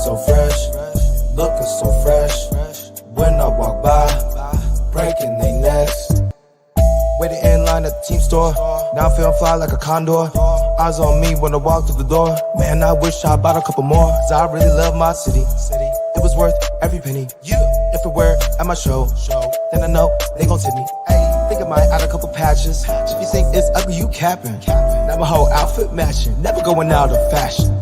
so fresh, looking so fresh. When I walk by, breaking their necks. Waiting in line at the team store. Now I'm feeling fly like a condor. Eyes on me when I walk through the door. Man, I wish I bought a couple more. Cause I really love my city. It was worth every penny. If it were at my show, then I know they gon' tip me. Think I might add a couple patches. If you think it's ugly, you capping. Now my whole outfit matching. Never going out of fashion.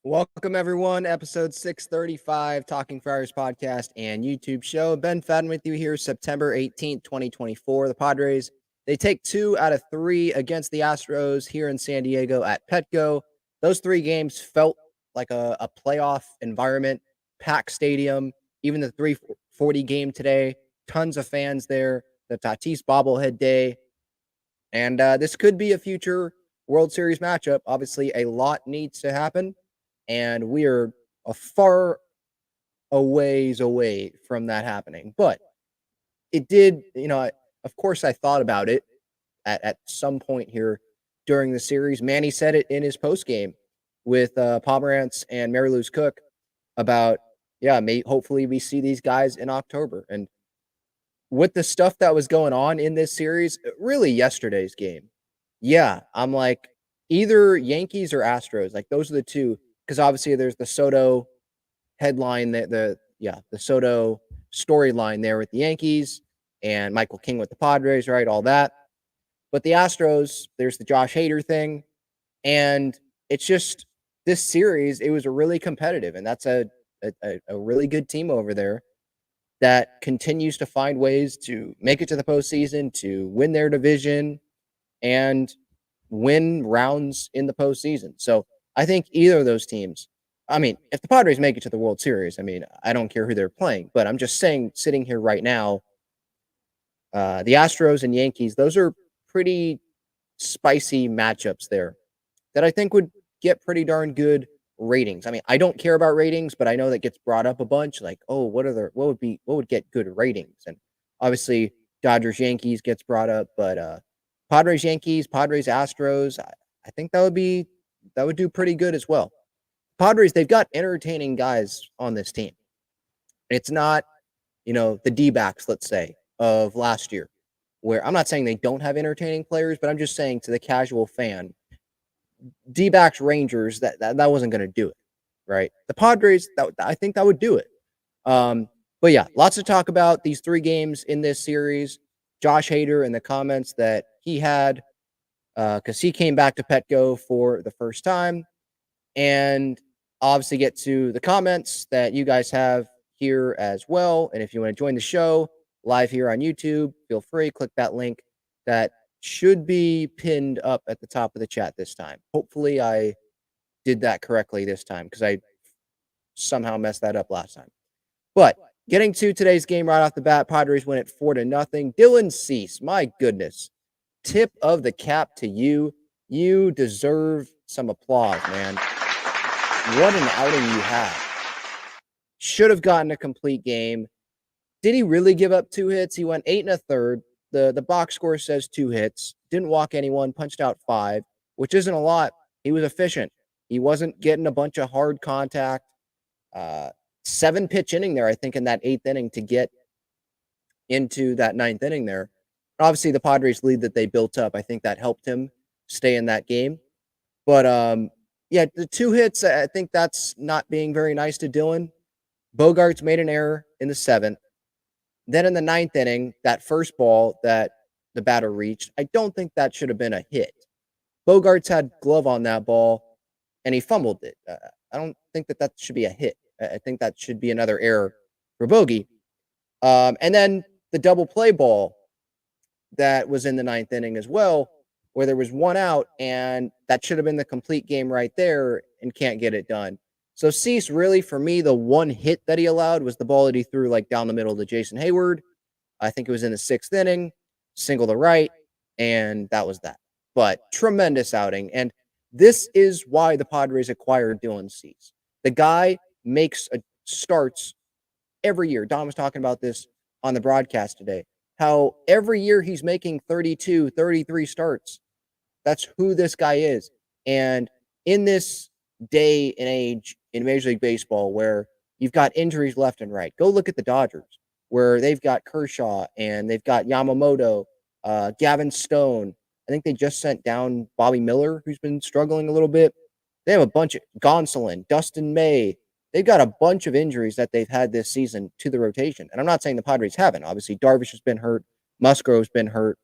Welcome, everyone. Episode 635, Talking Friars podcast and YouTube show. Ben Fadden with you here, September 18th, 2024. The Padres, they take 2 out of 3 against the Astros here in San Diego at Petco. Those 3 games felt like a playoff environment, packed stadium. Even the 3:40 game today, tons of fans there. The Tatis bobblehead day. And this could be a future World Series matchup. Obviously, a lot needs to happen. And we are a far a ways away from that happening. But it did, of course, I thought about it at some point here during the series. Manny said it in his postgame with Pomerantz and Mary Lou's Cook about, hopefully we see these guys in October. And with the stuff that was going on in this series, really yesterday's game, I'm like, either Yankees or Astros, like those are the two. Because obviously there's the Soto headline, the Soto storyline there with the Yankees and Michael King with the Padres, right? All that. But the Astros, there's the Josh Hader thing. And it's just this series, it was a really competitive. And that's a really good team over there that continues to find ways to make it to the postseason, to win their division, and win rounds in the postseason. So I think either of those teams, if the Padres make it to the World Series, I don't care who they're playing, but I'm just saying, sitting here right now, the Astros and Yankees, those are pretty spicy matchups there that I think would get pretty darn good ratings. I don't care about ratings, but I know that gets brought up a bunch. Like, oh, what would get good ratings? And obviously, Dodgers Yankees gets brought up, but Padres Yankees, Padres Astros, I think that would do pretty good as well. Padres, they've got entertaining guys on this team. It's not, the D-backs, let's say, of last year, where I'm not saying they don't have entertaining players, but I'm just saying to the casual fan, D-backs Rangers, that wasn't going to do it, right? The Padres, I think that would do it. But yeah, lots to talk about these 3 games in this series. Josh Hader and the comments that he had, because he came back to Petco for the first time, and obviously get to the comments that you guys have here as well. And if you want to join the show live here on YouTube, feel free, click that link that should be pinned up at the top of the chat this time. Hopefully I did that correctly this time, because I somehow messed that up last time. But getting to today's game right off the bat, Padres win it 4-0. Dylan Cease, my goodness. Tip of the cap to you. You deserve some applause, man. What an outing you had. Should have gotten a complete game. Did he really give up 2 hits? He went 8 1/3. The box score says 2 hits. Didn't walk anyone, punched out 5, which isn't a lot. He was efficient. He wasn't getting a bunch of hard contact. 7-pitch inning there, I think, in that 8th inning to get into that 9th inning there. Obviously, the Padres lead that they built up, I think that helped him stay in that game. But, the 2 hits, I think that's not being very nice to Dylan. Bogarts made an error in the 7th. Then in the 9th inning, that first ball that the batter reached, I don't think that should have been a hit. Bogarts had glove on that ball, and he fumbled it. I don't think that should be a hit. I think that should be another error for Bogey. And then the double play ball that was in the 9th inning as well, where there was 1 out, and that should have been the complete game right there, and can't get it done. So Cease, really, for me, the 1 hit that he allowed was the ball that he threw like down the middle to Jason Hayward. I think it was in the 6th inning, single to right, and that was that. But tremendous outing, and this is why the Padres acquired Dylan Cease. The guy makes starts every year. Don was talking about this on the broadcast today. how every year he's making 32, 33 starts. That's who this guy is. And in this day and age in Major League Baseball where you've got injuries left and right, go look at the Dodgers, where they've got Kershaw and they've got Yamamoto, Gavin Stone. I think they just sent down Bobby Miller, who's been struggling a little bit. They have a bunch of Gonsolin, Dustin May. They've got a bunch of injuries that they've had this season to the rotation. And I'm not saying the Padres haven't. Obviously, Darvish has been hurt. Musgrove's been hurt.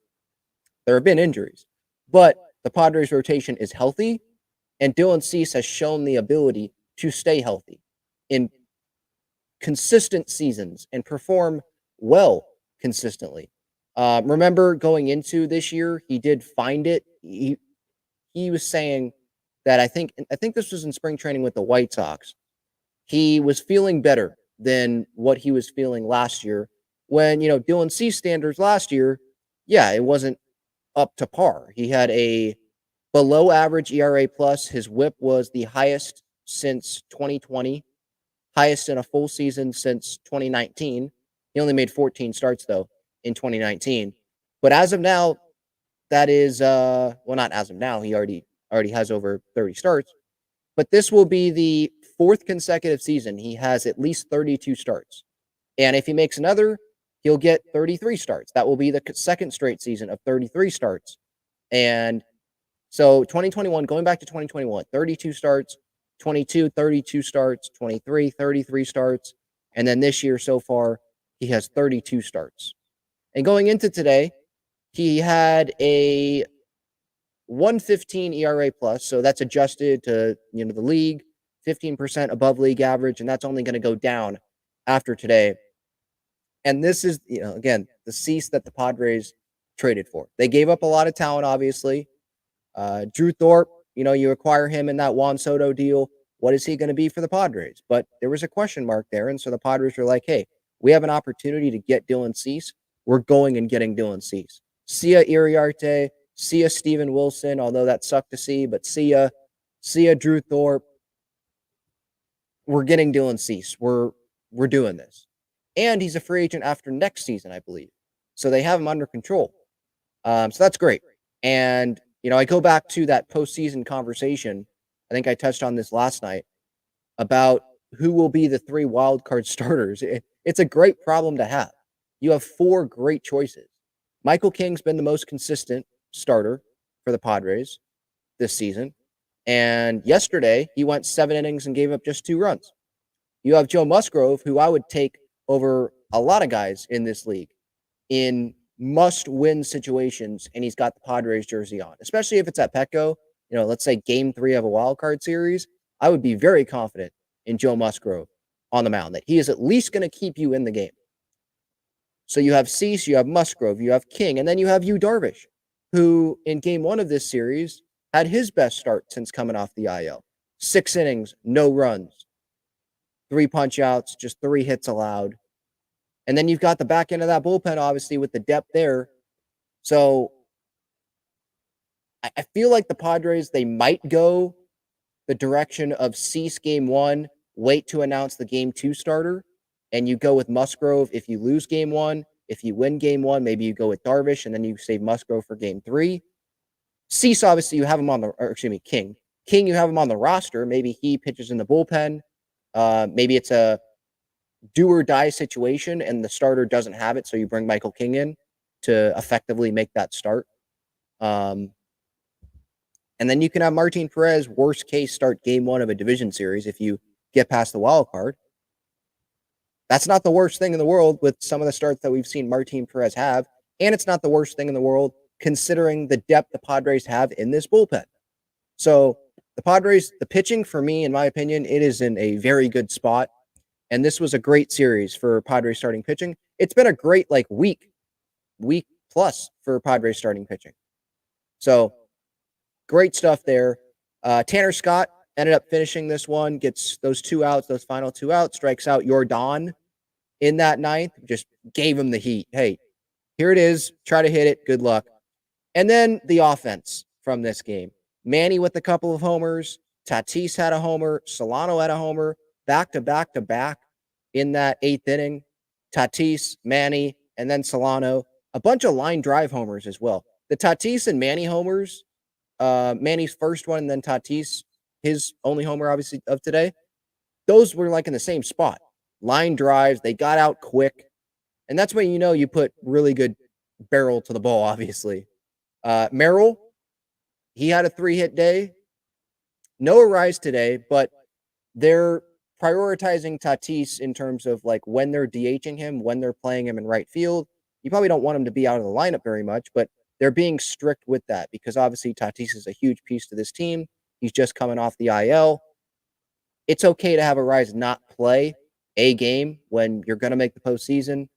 There have been injuries. But the Padres rotation is healthy, and Dylan Cease has shown the ability to stay healthy in consistent seasons and perform well consistently. Remember going into this year, he did find it. He was saying that I think this was in spring training with the White Sox. He was feeling better than what he was feeling last year when, Dylan Cease standards last year, yeah, it wasn't up to par. He had a below average ERA plus. His whip was the highest since 2020, highest in a full season since 2019. He only made 14 starts, though, in 2019. But as of now, that is, well, not as of now. He already has over 30 starts. But this will be the fourth consecutive season he has at least 32 starts. And if he makes another, he'll get 33 starts. That will be the second straight season of 33 starts. And so 2021, going back to 2021, 32 starts, 22, 32 starts, 23, 33 starts. And then this year so far, he has 32 starts. And going into today, he had a 115 ERA plus. So that's adjusted to, the league, 15% above league average. And that's only going to go down after today. And this is, again, the Cease that the Padres traded for. They gave up a lot of talent, obviously. Drew Thorpe, you acquire him in that Juan Soto deal. What is he going to be for the Padres? But there was a question mark there. And so the Padres were like, hey, we have an opportunity to get Dylan Cease. We're going and getting Dylan Cease. See ya, Iriarte. See ya, Steven Wilson, although that sucked to see. But see ya, Drew Thorpe. We're getting Dylan Cease. We're doing this. And he's a free agent after next season, I believe. So they have him under control. So that's great. And, I go back to that postseason conversation. I think I touched on this last night about who will be the 3 wildcard starters. It's a great problem to have. You have 4 great choices. Michael King's been the most consistent starter for the Padres this season. And yesterday, he went 7 innings and gave up just 2 runs. You have Joe Musgrove, who I would take over a lot of guys in this league in must-win situations, and he's got the Padres jersey on, especially if it's at Petco. Let's say game 3 of a wild card series. I would be very confident in Joe Musgrove on the mound, that he is at least going to keep you in the game. So you have Cease, you have Musgrove, you have King, and then you have Darvish, who in game 1 of this series had his best start since coming off the IL. 6 innings, no runs, 3 punch outs, just 3 hits allowed. And then you've got the back end of that bullpen, obviously, with the depth there. So I feel like the Padres, they might go the direction of Cease game 1, wait to announce the game 2 starter, and you go with Musgrove if you lose game 1. If you win game 1, maybe you go with Darvish, and then you save Musgrove for game 3. Cease, obviously, you have him on King. King, you have him on the roster. Maybe he pitches in the bullpen. Maybe it's a do or die situation and the starter doesn't have it, so you bring Michael King in to effectively make that start. And then you can have Martin Perez, worst case, start game 1 of a division series if you get past the wild card. That's not the worst thing in the world with some of the starts that we've seen Martin Perez have, and it's not the worst thing in the world considering the depth the Padres have in this bullpen. So the Padres, the pitching, for me, in my opinion, it is in a very good spot. And this was a great series for Padres starting pitching. It's been a great week plus for Padres starting pitching. So great stuff there. Tanner Scott ended up finishing this one, gets those 2 outs, those final 2 outs, strikes out Jordan in that 9th, just gave him the heat. Hey, here it is. Try to hit it. Good luck. And then the offense from this game. Manny with a couple of homers. Tatis had a homer. Solano had a homer. Back to back to back in that 8th inning. Tatis, Manny, and then Solano. a bunch of line drive homers as well. The Tatis and Manny homers, Manny's first one, and then Tatis, his only homer, obviously, of today, those were like in the same spot. Line drives, they got out quick. And that's when you put really good barrel to the ball, obviously. Merrill, he had a 3-hit day. No Arraez today, but they're prioritizing Tatis in terms of like when they're DHing him, when they're playing him in right field. You probably don't want him to be out of the lineup very much, but they're being strict with that because obviously Tatis is a huge piece to this team. He's just coming off the IL. It's okay to have Arraez not play a game when you're going to make the postseason.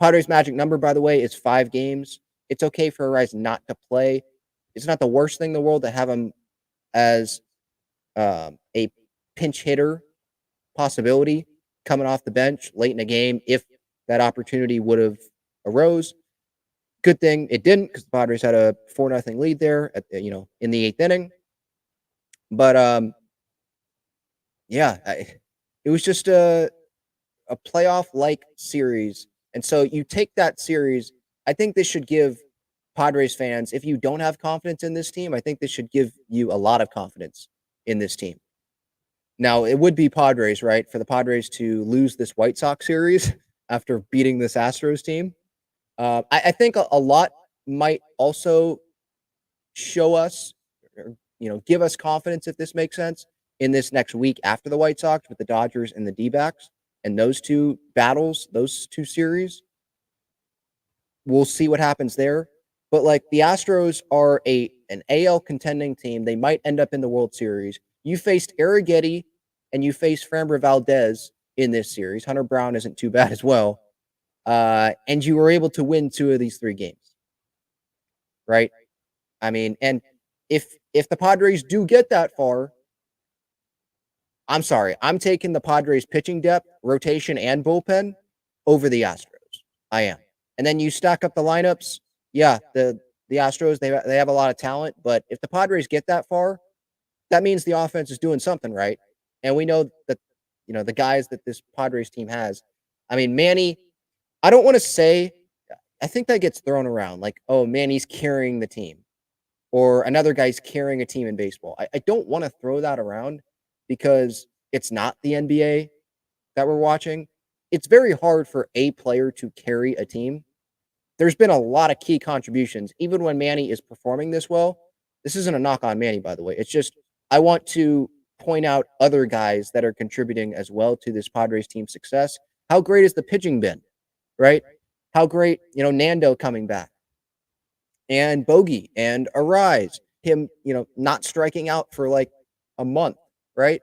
Padres' magic number, by the way, is 5 games. It's okay for Arraez not to play. It's not the worst thing in the world to have him as a pinch hitter possibility coming off the bench late in a game if that opportunity would have arose. Good thing it didn't because the Padres had a 4-0 lead there at in the 8th inning. But it was just a playoff-like series. And so you take that series, I think this should give Padres fans, if you don't have confidence in this team, I think this should give you a lot of confidence in this team. Now, it would be Padres, right, for the Padres to lose this White Sox series after beating this Astros team. I think a lot might also show us, or, give us confidence, if this makes sense, in this next week after the White Sox with the Dodgers and the D-backs. And those two battles, those two series, we'll see what happens there. But like the Astros are an AL contending team. They might end up in the World Series. You faced Arraez and you faced Framber Valdez in this series. Hunter Brown isn't too bad as well. And you were able to win 2 of these 3 games. Right? I mean, and if the Padres do get that far, I'm sorry, I'm taking the Padres pitching depth, rotation, and bullpen over the Astros. I am. And then you stack up the lineups. Yeah, the Astros, they have a lot of talent, but if the Padres get that far, that means the offense is doing something right. And we know that, the guys that this Padres team has. I mean, Manny, I don't want to say, I think that gets thrown around like, oh, Manny's carrying the team or another guy's carrying a team in baseball. I don't want to throw that around because it's not the NBA that we're watching. It's very hard for a player to carry a team. There's been a lot of key contributions, even when Manny is performing this well. This isn't a knock on Manny, by the way. It's just I want to point out other guys that are contributing as well to this Padres team success. How great has the pitching been, right? How great, Nando coming back and Bogey and Arraez, him, not striking out for like a month, right?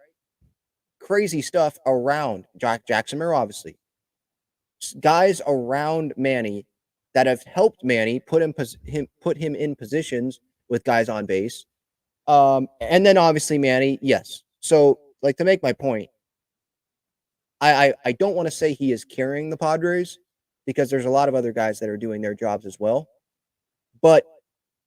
Crazy stuff around Jackson Merrill, obviously. Guys around Manny that have helped Manny put him in positions with guys on base. And then obviously Manny, yes. So, like, to make my point, I don't want to say he is carrying the Padres because there's a lot of other guys that are doing their jobs as well. But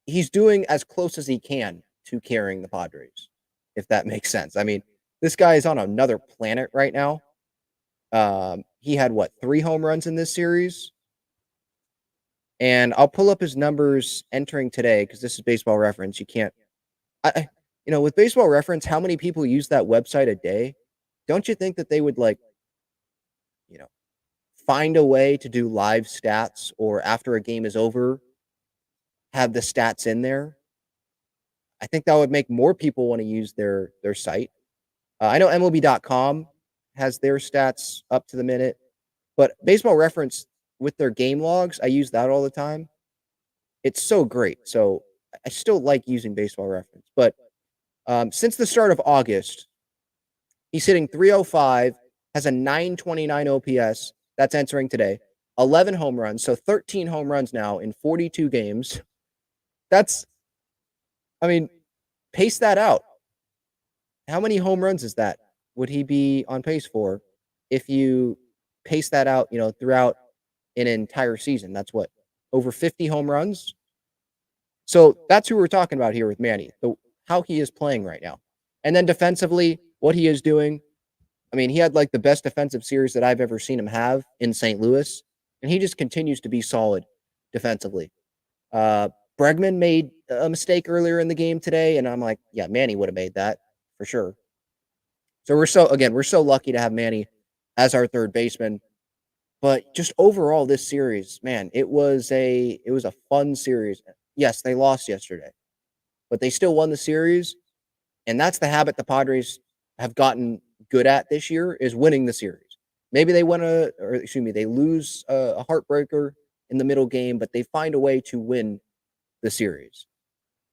he's doing as close as he can to carrying the Padres, if that makes sense. I mean, this guy is on another planet right now. He had, 3 home runs in this series? And I'll pull up his numbers entering today because this is Baseball Reference. You can't with Baseball Reference, how many people use that website a day? Don't you think that they would find a way to do live stats or after a game is over, have the stats in there? I think that would make more people want to use their site. I know MLB.com has their stats up to the minute, but Baseball Reference with their game logs, I use that all the time. It's so great. So I still like using Baseball Reference. But since the start of August, he's hitting .305, has a .929 OPS. That's entering today. 11 home runs. So 13 home runs now in 42 games. Pace that out. How many home runs is that? Would he be on pace for if you pace that out, throughout an entire season? That's over 50 home runs? So that's who we're talking about here with Manny, how he is playing right now. And then defensively, what he is doing. I mean, he had the best defensive series that I've ever seen him have in St. Louis, and he just continues to be solid. defensively. Bregman made a mistake earlier in the game today, and I'm like, yeah, Manny would have made that for sure. So we're so lucky to have Manny as our third baseman. But just overall, this series, man, it was a fun series. Yes, they lost yesterday, but they still won the series, and that's the habit the Padres have gotten good at this year is winning the series. Maybe they they lose a heartbreaker in the middle game, but they find a way to win the series.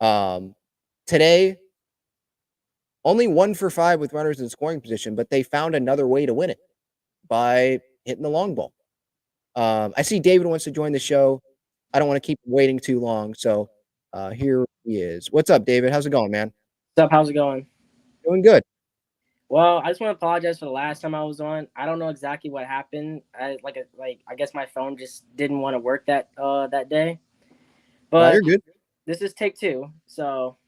Today, only 1-for-5 with runners in scoring position, but they found another way to win it by hitting the long ball. I see David wants to join the show. I don't want to keep waiting too long, so here he is. What's up, David? How's it going, man? What's up? How's it going? Doing good. Well, I just want to apologize for the last time I was on. I don't know exactly what happened. I guess my phone just didn't want to work that day. But you're good. This is take two. So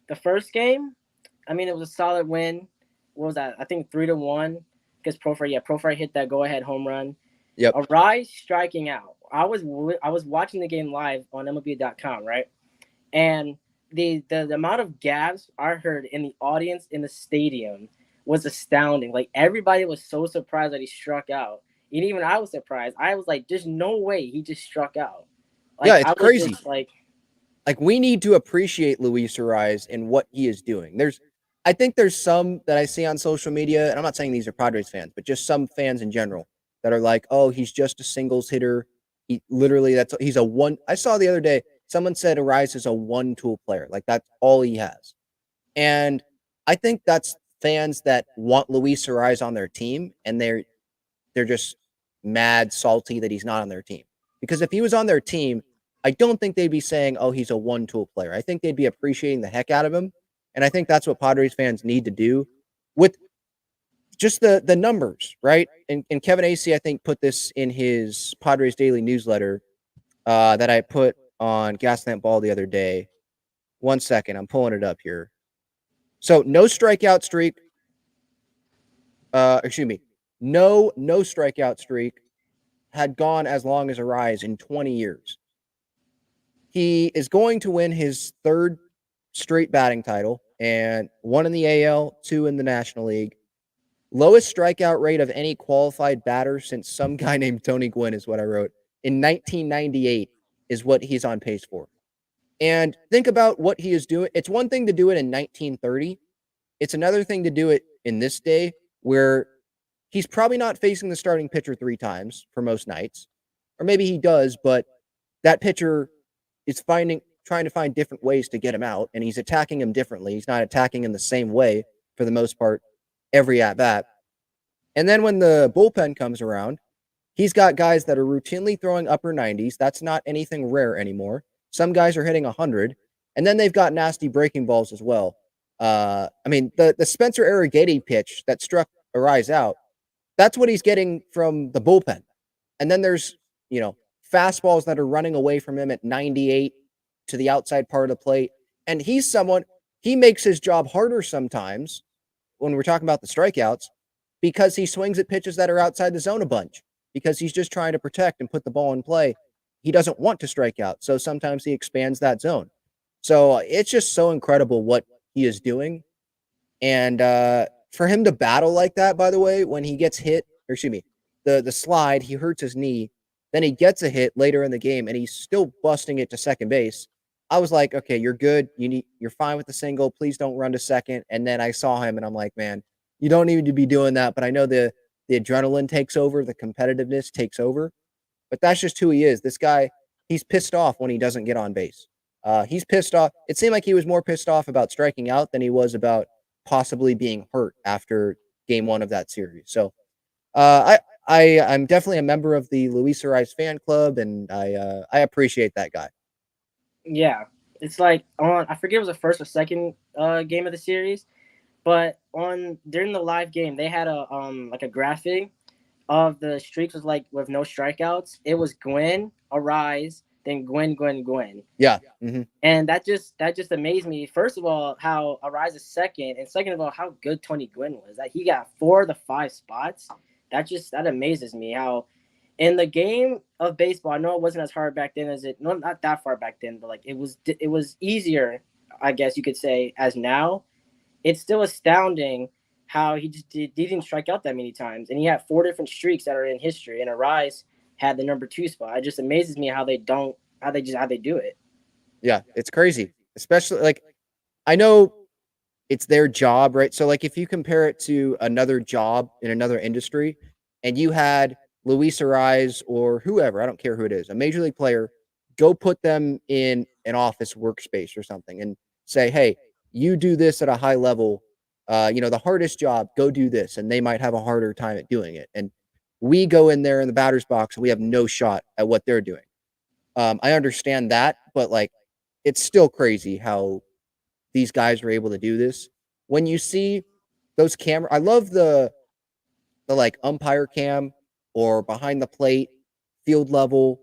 the first game, I mean, it was a solid win. What was that? I think 3-1 because Profar hit that go-ahead home run. Yep. Arraez striking out. I was watching the game live on MLB.com, right? And the amount of gasps I heard in the audience in the stadium was astounding. Like, everybody was so surprised that he struck out. And even I was surprised. I was like, there's no way he just struck out. Like, yeah, it's crazy. Like we need to appreciate Luis Arraez and what he is doing. I think there's some that I see on social media, and I'm not saying these are Padres fans, but just some fans in general that are like, oh, he's just a singles hitter. He's a one. I saw the other day, someone said Arraez is a one-tool player. Like, that's all he has. And I think that's fans that want Luis Arraez on their team, and they're just mad salty that he's not on their team. Because if he was on their team, I don't think they'd be saying, oh, he's a one-tool player. I think they'd be appreciating the heck out of him. And I think that's what Padres fans need to do with just the numbers, right? And Kevin Acee, I think, put this in his Padres Daily newsletter that I put on Gaslamp Ball the other day. 1 second, I'm pulling it up here. So no strikeout streak. No strikeout streak had gone as long as Arraez in 20 years. He is going to win his third straight batting title, and 1 in the AL, 2 in the National League. Lowest strikeout rate of any qualified batter since some guy named Tony Gwynn is what I wrote. In 1998 is what he's on pace for. And think about what he is doing. It's one thing to do it in 1930. It's another thing to do it in this day where he's probably not facing the starting pitcher 3 times for most nights. Or maybe he does, but that pitcher is trying to find different ways to get him out, and he's attacking him differently. He's not attacking him the same way for the most part every at-bat. And then when the bullpen comes around, he's got guys that are routinely throwing upper 90s. That's not anything rare anymore. Some guys are hitting 100, and then they've got nasty breaking balls as well. I mean, the Spencer Arrighetti pitch that struck Arraez out, that's what he's getting from the bullpen. And then there's, fastballs that are running away from him at 98 to the outside part of the plate. And he makes his job harder sometimes when we're talking about the strikeouts because he swings at pitches that are outside the zone a bunch because he's just trying to protect and put the ball in play. He doesn't want to strike out. So sometimes he expands that zone. So it's just so incredible what he is doing. And for him to battle like that, by the way, when he gets hit, the slide, he hurts his knee. Then he gets a hit later in the game, and he's still busting it to second base. I was like, okay, you're good. You're fine with the single. Please don't run to second. And then I saw him, and I'm like, man, you don't need to be doing that. But I know the adrenaline takes over, the competitiveness takes over. But that's just who he is. This guy, he's pissed off when he doesn't get on base. He's pissed off. It seemed like he was more pissed off about striking out than he was about possibly being hurt after game 1 of that series. So I'm definitely a member of the Luis Arraez fan club, and I appreciate that guy. Yeah, it's like I forget it was the first or second game of the series, but during the live game they had a graphic of the streaks was like with no strikeouts. It was Gwynn, Arraez, then Gwynn. Yeah, mm-hmm. And that just amazed me. First of all, how Arraez is second, and second of all, how good Tony Gwynn was. That he got 4 of the 5 spots. That amazes me. How In the game of baseball, I know it wasn't as hard back then as it, no, not that far back then, but like it was easier, I guess you could say, as now. It's still astounding how didn't strike out that many times, and he had 4 different streaks that are in history, and Arraez had the number 2 spot. It just amazes me how they do it. Yeah, it's crazy. Especially like I know it's their job, right? So like if you compare it to another job in another industry and you had Luis Arraez or whoever, I don't care who it is, a major league player, go put them in an office workspace or something and say, hey, you do this at a high level, the hardest job, go do this. And they might have a harder time at doing it. And we go in there in the batter's box and we have no shot at what they're doing. I understand that, but like it's still crazy how these guys are able to do this. When you see those camera, I love the like umpire cam or behind the plate, field level,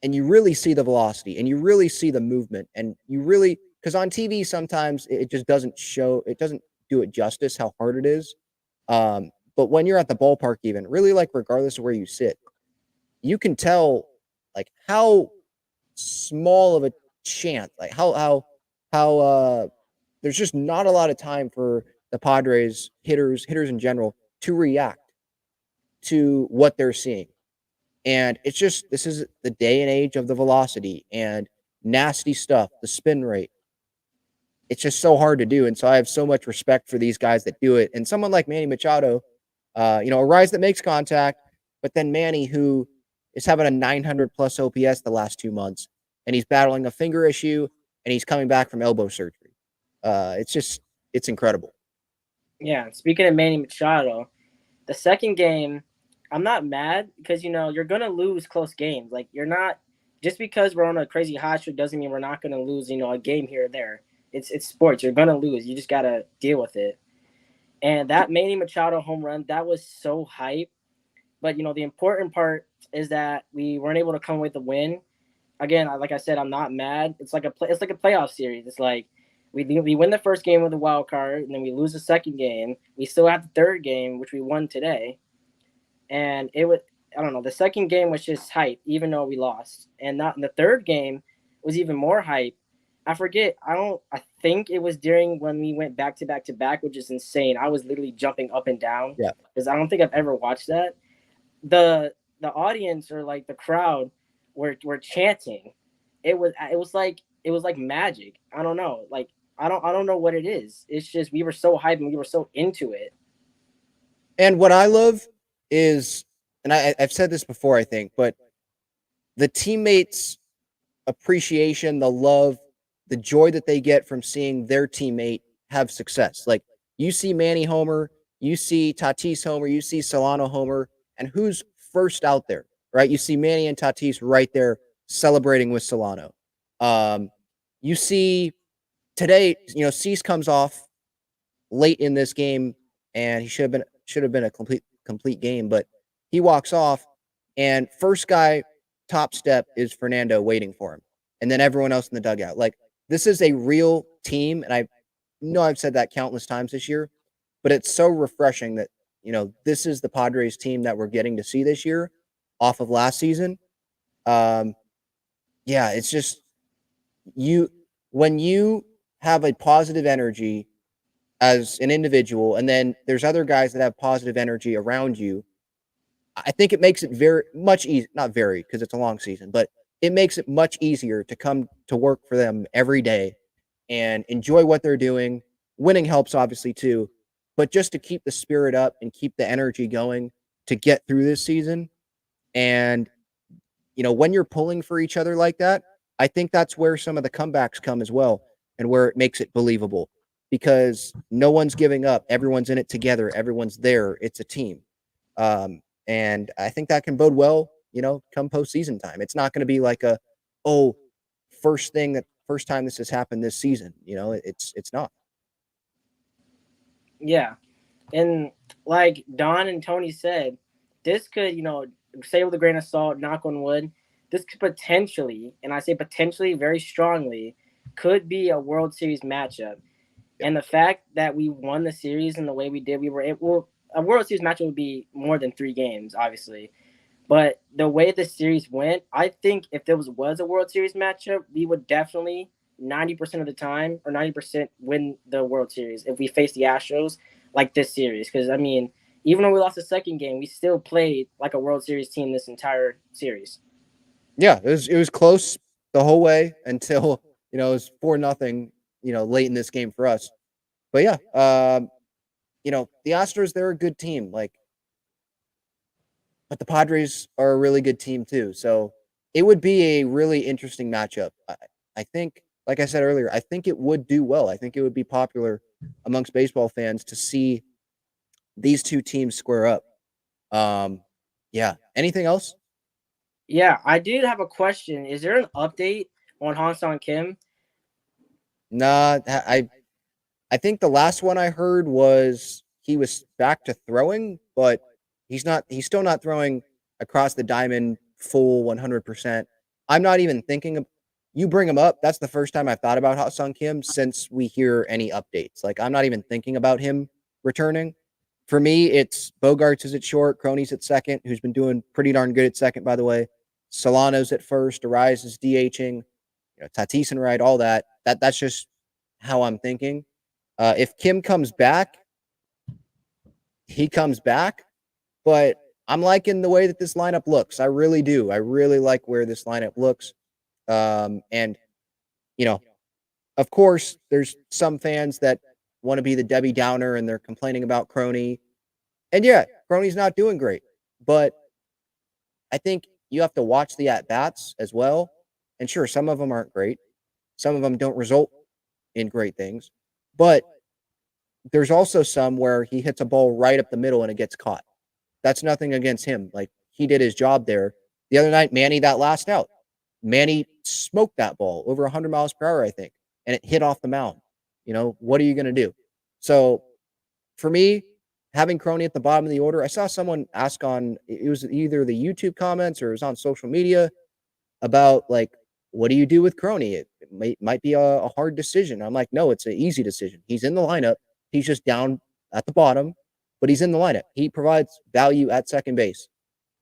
and you really see the velocity and you really see the movement and you really because on TV sometimes it just doesn't show, it doesn't do it justice how hard it is. But when you're at the ballpark, even really like regardless of where you sit, you can tell like how small of a chance, like how there's just not a lot of time for the Padres hitters in general to react to what they're seeing. And it's just this is the day and age of the velocity and nasty stuff, the spin rate. It's just so hard to do. And so I have so much respect for these guys that do it. And someone like Manny Machado, a rise that makes contact, but then Manny, who is having a 900 plus OPS the last 2 months, and he's battling a finger issue, and he's coming back from elbow surgery. It's incredible. Yeah, speaking of Manny Machado, the second game, I'm not mad because you're gonna lose close games. Like you're not just because we're on a crazy hot streak doesn't mean we're not gonna lose. A game here or there. It's sports. You're gonna lose. You just gotta deal with it. And that Manny Machado home run, that was so hype. But the important part is that we weren't able to come with the win. Again, like I said, I'm not mad. It's like a playoff series. It's like we win the first game with a wild card, and then we lose the second game. We still have the third game, which we won today. And it was, I don't know, the second game was just hype, even though we lost. And the third game was even more hype. I forget. I think it was during when we went back to back to back, which is insane. I was literally jumping up and down. Yeah. Because I don't think I've ever watched that. The audience or like the crowd were chanting. It was like magic. I don't know. Like I don't know what it is. It's just we were so hyped and we were so into it. And what I love is, and I've said this before, I think, but the teammates' appreciation, the love, the joy that they get from seeing their teammate have success. Like you see Manny homer, you see Tatis homer, you see Solano homer, and who's first out there, right? You see Manny and Tatis right there celebrating with Solano. You see today, Cease comes off late in this game, and he should have been a complete game, but he walks off, and first guy top step is Fernando waiting for him, and then everyone else in the dugout. Like this is a real team, and I know I've said that countless times this year, but it's so refreshing that this is the Padres team that we're getting to see this year off of last season. It's just when you have a positive energy as an individual, and then there's other guys that have positive energy around you, I think it makes it very much easier, not very, because it's a long season, but it makes it much easier to come to work for them every day and enjoy what they're doing. Winning helps obviously too, but just to keep the spirit up and keep the energy going to get through this season. And, when you're pulling for each other like that, I think that's where some of the comebacks come as well and where it makes it believable because no one's giving up. Everyone's in it together. Everyone's there. It's a team. And I think that can bode well, come postseason time. It's not going to be like first time this has happened this season. It's not. Yeah. And like Don and Tony said, this could, say with a grain of salt, knock on wood, this could potentially, and I say potentially very strongly, could be a World Series matchup. Yeah. And the fact that we won the series in the way we did, a World Series matchup would be more than 3 games, obviously. But the way the series went, I think if there was a World Series matchup, we would definitely 90% of the time or 90% win the World Series if we face the Astros like this series. Because I mean, even though we lost the second game, we still played like a World Series team this entire series. Yeah, it was close the whole way until it was 4-0. Late in this game for us. But yeah, the Astros, they're a good team. But the Padres are a really good team too. So it would be a really interesting matchup. I think, like I said earlier, I think it would do well. I think it would be popular amongst baseball fans to see these two teams square up. Yeah. Anything else? Yeah, I did have a question. Is there an update on Han Kim? Nah, I think the last one I heard was he was back to throwing, but he's still not throwing across the diamond full 100%. I'm not even thinking of, you bring him up. That's the first time I've thought about Ha-Seong Kim since we hear any updates. Like, I'm not even thinking about him returning. For me, it's Bogarts is at short, Crony's at second, who's been doing pretty darn good at second, by the way. Solano's at first, Arraez is DHing, Tatis and right, all that. That's just how I'm thinking. If Kim comes back, he comes back. But I'm liking the way that this lineup looks. I really do. I really like where this lineup looks. And, of course, there's some fans that want to be the Debbie Downer and they're complaining about Crony. And yeah, Crony's not doing great. But I think you have to watch the at-bats as well. And sure, some of them aren't great. Some of them don't result in great things. But there's also some where he hits a ball right up the middle and it gets caught. That's nothing against him. Like, he did his job there. The other night, Manny, that last out, Manny smoked that ball over 100 miles per hour, I think, and it hit off the mound. What are you going to do? So for me, having Crony at the bottom of the order, I saw someone ask on, it was either the YouTube comments or it was on social media about, like, what do you do with Crony? It might be a hard decision. I'm like, no, it's an easy decision. He's in the lineup. He's just down at the bottom, but he's in the lineup. He provides value at second base.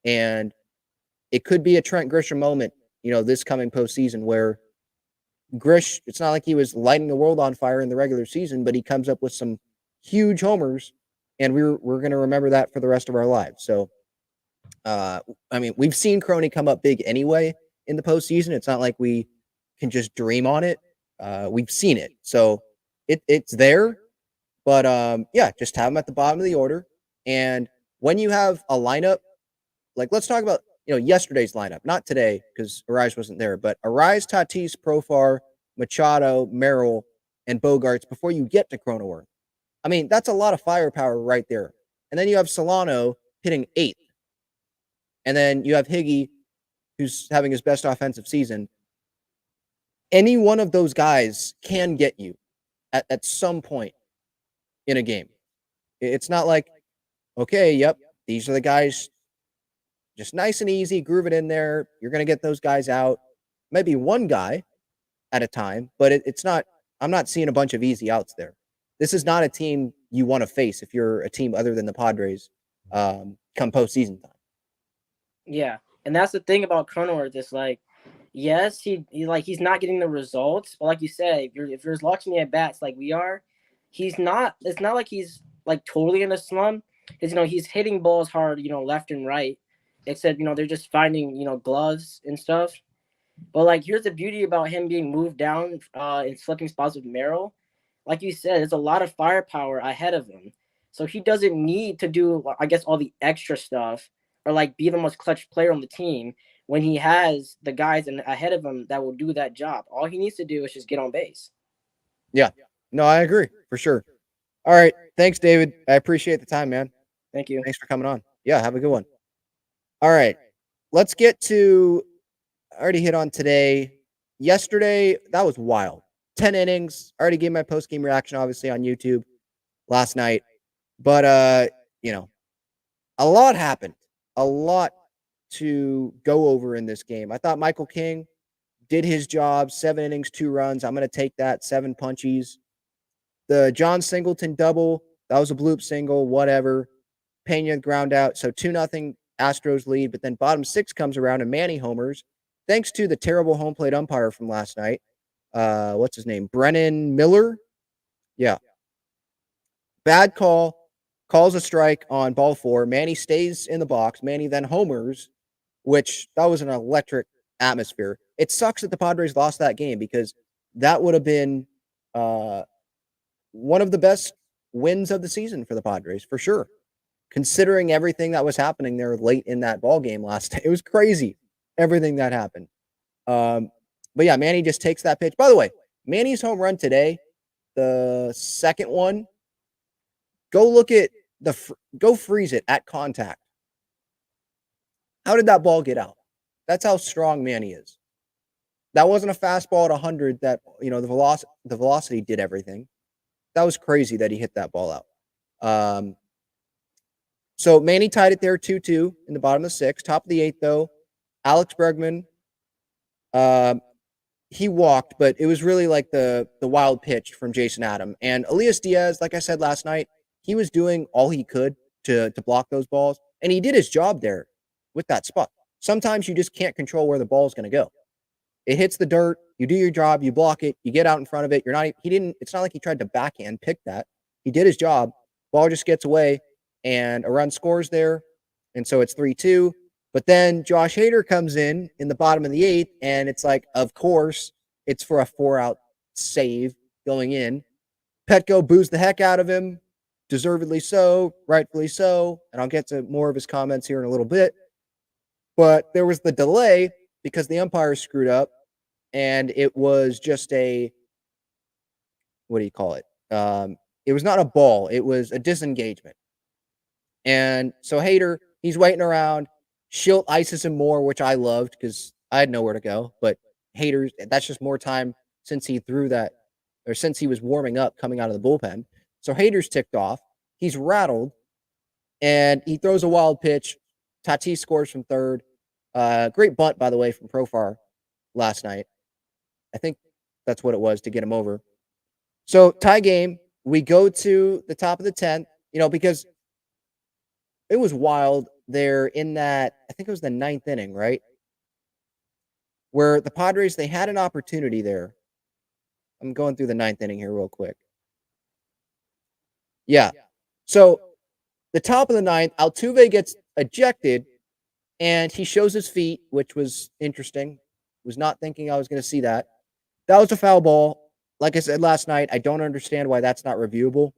And it could be a Trent Grisham moment, this coming postseason where Grish, it's not like he was lighting the world on fire in the regular season, but he comes up with some huge homers, and we're going to remember that for the rest of our lives. So, we've seen Crony come up big anyway in the postseason. It's not like we can just dream on it. We've seen it. So it's there. But yeah, just have him at the bottom of the order. And when you have a lineup, like, let's talk about yesterday's lineup, not today because Arraez wasn't there, but Arraez, Tatis, Profar, Machado, Merrill, and Bogarts before you get to Cronenworth. I mean, that's a lot of firepower right there. And then you have Solano hitting 8th. And then you have Higgy, who's having his best offensive season. Any one of those guys can get you at some point in a game. It's not like, okay, yep, these are the guys, just nice and easy, groove it in there. You're going to get those guys out. Maybe one guy at a time, but it's not, I'm not seeing a bunch of easy outs there. This is not a team you want to face if you're a team other than the Padres come postseason time. Yeah, and that's the thing about Cronenworth is, like, yes, he's not getting the results, but like you said, if you're watching the at bats like we are, he's not. It's not like he's like totally in a slump. Because he's hitting balls hard, left and right. Except they're just finding gloves and stuff. But like, here's the beauty about him being moved down in slipping spots with Merrill. Like you said, there's a lot of firepower ahead of him, so he doesn't need to do, I guess, all the extra stuff or like be the most clutch player on the team when he has the guys ahead of him that will do that job. All he needs to do is just get on base. Yeah, no, I agree for sure. All right, thanks, David. I appreciate the time, man. Thank you. Thanks for coming on. Yeah, have a good one. All right, let's get to, I already hit on today. Yesterday, that was wild. 10 innings. I already gave my post-game reaction, obviously, on YouTube last night. But, a lot happened. A lot to go over in this game. I thought Michael King did his job. 7 innings, 2 runs. I'm going to take that. 7 punchies. The John Singleton double, that was a bloop single, whatever. Pena ground out. So 2-0 Astros lead, but then bottom 6 comes around and Manny homers, thanks to the terrible home plate umpire from last night. What's his name? Brennan Miller? Yeah. Bad call, calls a strike on ball 4. Manny stays in the box. Manny then homers, which that was an electric atmosphere. It sucks that the Padres lost that game because that would have been one of the best wins of the season for the Padres, for sure. Considering everything that was happening there late in that ball game last day. It was crazy, everything that happened. But yeah, Manny just takes that pitch. By the way, Manny's home run today, the second one, go freeze it at contact. How did that ball get out? That's how strong Manny is. That wasn't a fastball at 100 that, the velocity did everything. That was crazy that he hit that ball out. So Manny tied it there 2-2 in the bottom of the 6th. Top of the 8th, though, Alex Bregman, he walked, but it was really like the wild pitch from Jason Adam. And Elias Diaz, like I said last night, he was doing all he could to block those balls, and he did his job there with that spot. Sometimes you just can't control where the ball is going to go. It hits the dirt, you do your job, you block it, you get out in front of it. It's not like he tried to backhand pick that. He did his job. Ball just gets away, and a run scores there, and so it's 3-2. But then Josh Hader comes in the bottom of the 8th, and it's like, of course, it's for a 4-out save going in. Petco boos the heck out of him, deservedly so, rightfully so, and I'll get to more of his comments here in a little bit. But there was the delay because the umpire screwed up, and it was just what do you call it? It was not a ball. It was a disengagement. And so Hader, he's waiting around. Schilt ices him more, which I loved because I had nowhere to go. But Hader, that's just more time since he threw that, or since he was warming up coming out of the bullpen. So Hader's ticked off. He's rattled, and he throws a wild pitch. Tatis scores from third. Great bunt, by the way, from Profar last night. I think that's what it was to get him over. So tie game. We go to the top of the 10th, because it was wild there in that, I think it was the 9th inning, right? Where the Padres, they had an opportunity there. I'm going through the 9th inning here real quick. Yeah. So the top of the 9th, Altuve gets ejected, and he shows his feet, which was interesting. Was not thinking I was going to see that. That was a foul ball. Like I said last night, I don't understand why that's not reviewable.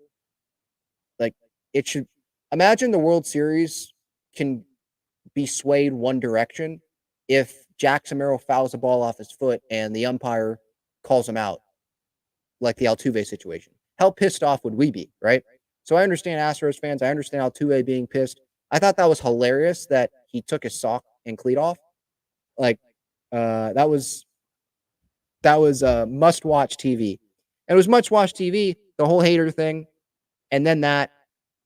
Like, it should. Imagine the World Series can be swayed one direction if Jack Samaro fouls the ball off his foot and the umpire calls him out, like the Altuve situation. How pissed off would we be, right? So I understand Astros fans. I understand Altuve being pissed. I thought that was hilarious that he took his sock and cleat off. Like, that was must-watch TV. And it was must-watch TV, the whole Hader thing, and then that,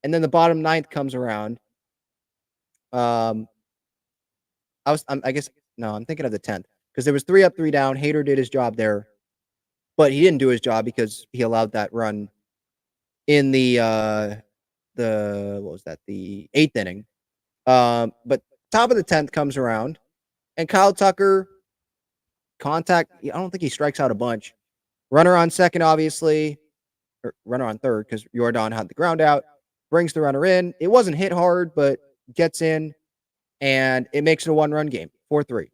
and then the bottom 9th comes around. I'm thinking of the 10th because there was 3 up, 3 down. Hader did his job there, but he didn't do his job because he allowed that run in the 8th inning. But top of the 10th comes around, and Kyle Tucker contact. I don't think he strikes out a bunch. Runner on second, obviously, or runner on third because Jordan had the ground out. Brings the runner in. It wasn't hit hard, but gets in, and it makes it a 1-run game, 4-3.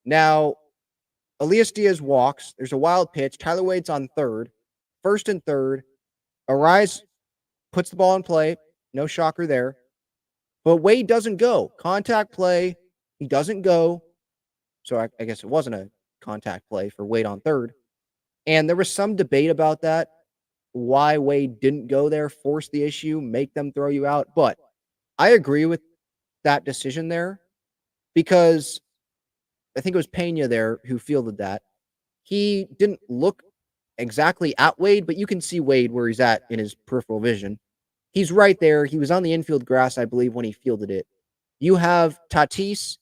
Now, Elias Diaz walks. There's a wild pitch. Tyler Wade's on third. First and third. Arraez puts the ball in play. No shocker there. But Wade doesn't go. Contact play. He doesn't go. So I guess it wasn't a contact play for Wade on third. And there was some debate about that. Why Wade didn't go there, force the issue, make them throw you out. But I agree with that decision there because I think it was Pena there who fielded that. He didn't look exactly at Wade, but you can see Wade where he's at in his peripheral vision. He's right there. He was on the infield grass, I believe, when he fielded it. You have Tatis,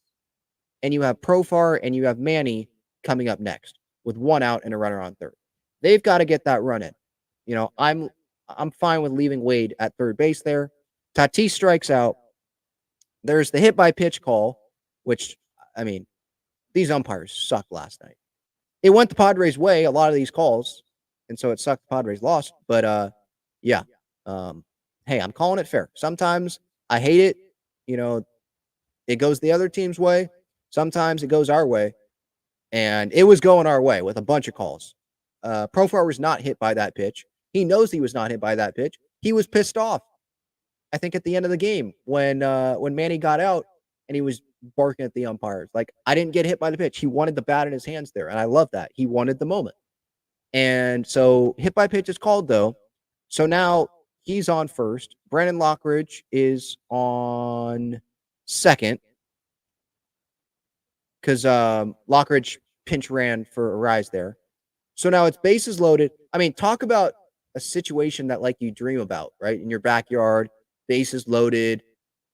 and you have Profar, and you have Manny coming up next with 1 out and a runner on third. They've got to get that run in. I'm fine with leaving Wade at third base there. Tatis strikes out. there's the hit by pitch call, which, I mean, these umpires sucked last night. It went the Padres' way, a lot of these calls, and so it sucked the Padres lost. But yeah. Hey, I'm calling it fair. Sometimes I hate it. It goes the other team's way. Sometimes it goes our way. And it was going our way with a bunch of calls. Profar was not hit by that pitch. He knows he was not hit by that pitch. He was pissed off, I think, at the end of the game when Manny got out and he was barking at the umpires. Like, I didn't get hit by the pitch. He wanted the bat in his hands there, and I love that. He wanted the moment. And so hit by pitch is called, though. So now he's on first. Brandon Lockridge is on second because Lockridge pinch ran for Arraez there. So now it's bases loaded. I mean, talk about a situation that like you dream about, right? In your backyard, bases loaded,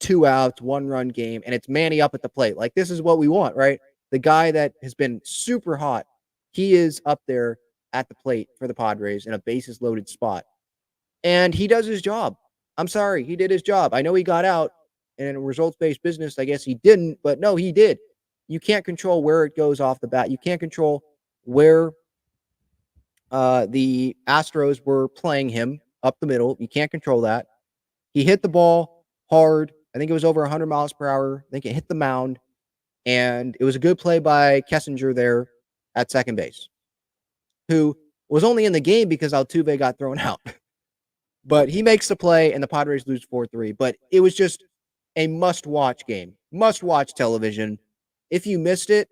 2 outs, 1-run game, and it's Manny up at the plate. Like, this is what we want, right? The guy that has been super hot, he is up there at the plate for the Padres in a bases loaded spot. And he does his job. I'm sorry, he did his job. I know he got out, and in a results-based business, I guess he didn't, but no, he did. You can't control where it goes off the bat. You can't control where the Astros were playing him up the middle. You can't control that. He hit the ball hard. I think it was over 100 miles per hour. I think it hit the mound. And it was a good play by Kessinger there at second base, who was only in the game because Altuve got thrown out. But he makes the play, and the Padres lose 4-3. But it was just a must-watch game. Must-watch television. If you missed it,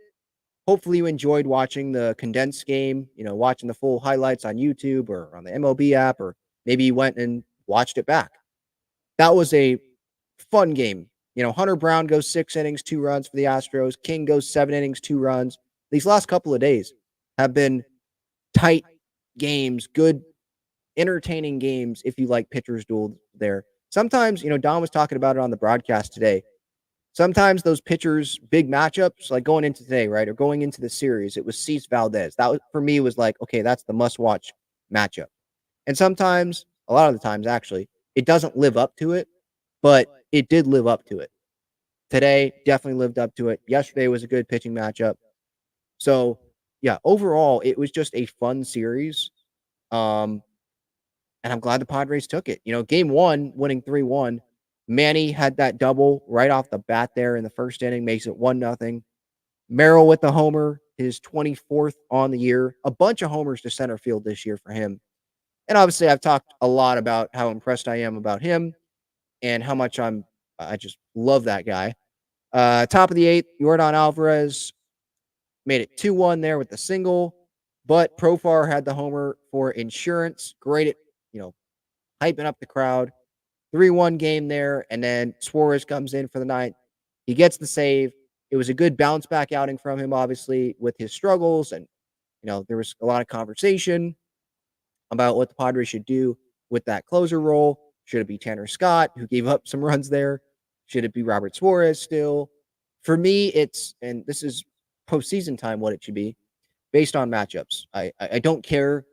hopefully you enjoyed watching the condensed game, watching the full highlights on YouTube or on the MLB app, or maybe you went and watched it back. That was a fun game. Hunter Brown goes 6 innings, 2 runs for the Astros. King goes 7 innings, 2 runs. These last couple of days have been tight games, good, entertaining games if you like pitchers duel there. Sometimes, Don was talking about it on the broadcast today. Sometimes those pitchers, big matchups, like going into today, right, or going into the series, it was Cease Valdez. That was, for me, was like, okay, that's the must-watch matchup. And sometimes, a lot of the times, actually, it doesn't live up to it, but it did live up to it. Today, definitely lived up to it. Yesterday was a good pitching matchup. So, yeah, overall, it was just a fun series. And I'm glad the Padres took it. Game 1, winning 3-1, Manny had that double right off the bat there in the first inning, makes it 1-0. Merrill with the homer, his 24th on the year. A bunch of homers to center field this year for him. And obviously, I've talked a lot about how impressed I am about him and how much I just love that guy. Top of the 8th, Yordan Alvarez made it 2-1 there with the single, but Profar had the homer for insurance. Great at, hyping up the crowd. 3-1 game there, and then Suarez comes in for the 9th. He gets the save. It was a good bounce back outing from him, obviously, with his struggles, and there was a lot of conversation about what the Padres should do with that closer role. Should it be Tanner Scott, who gave up some runs there? Should it be Robert Suarez still? For me, and this is postseason time, what it should be, based on matchups. I don't care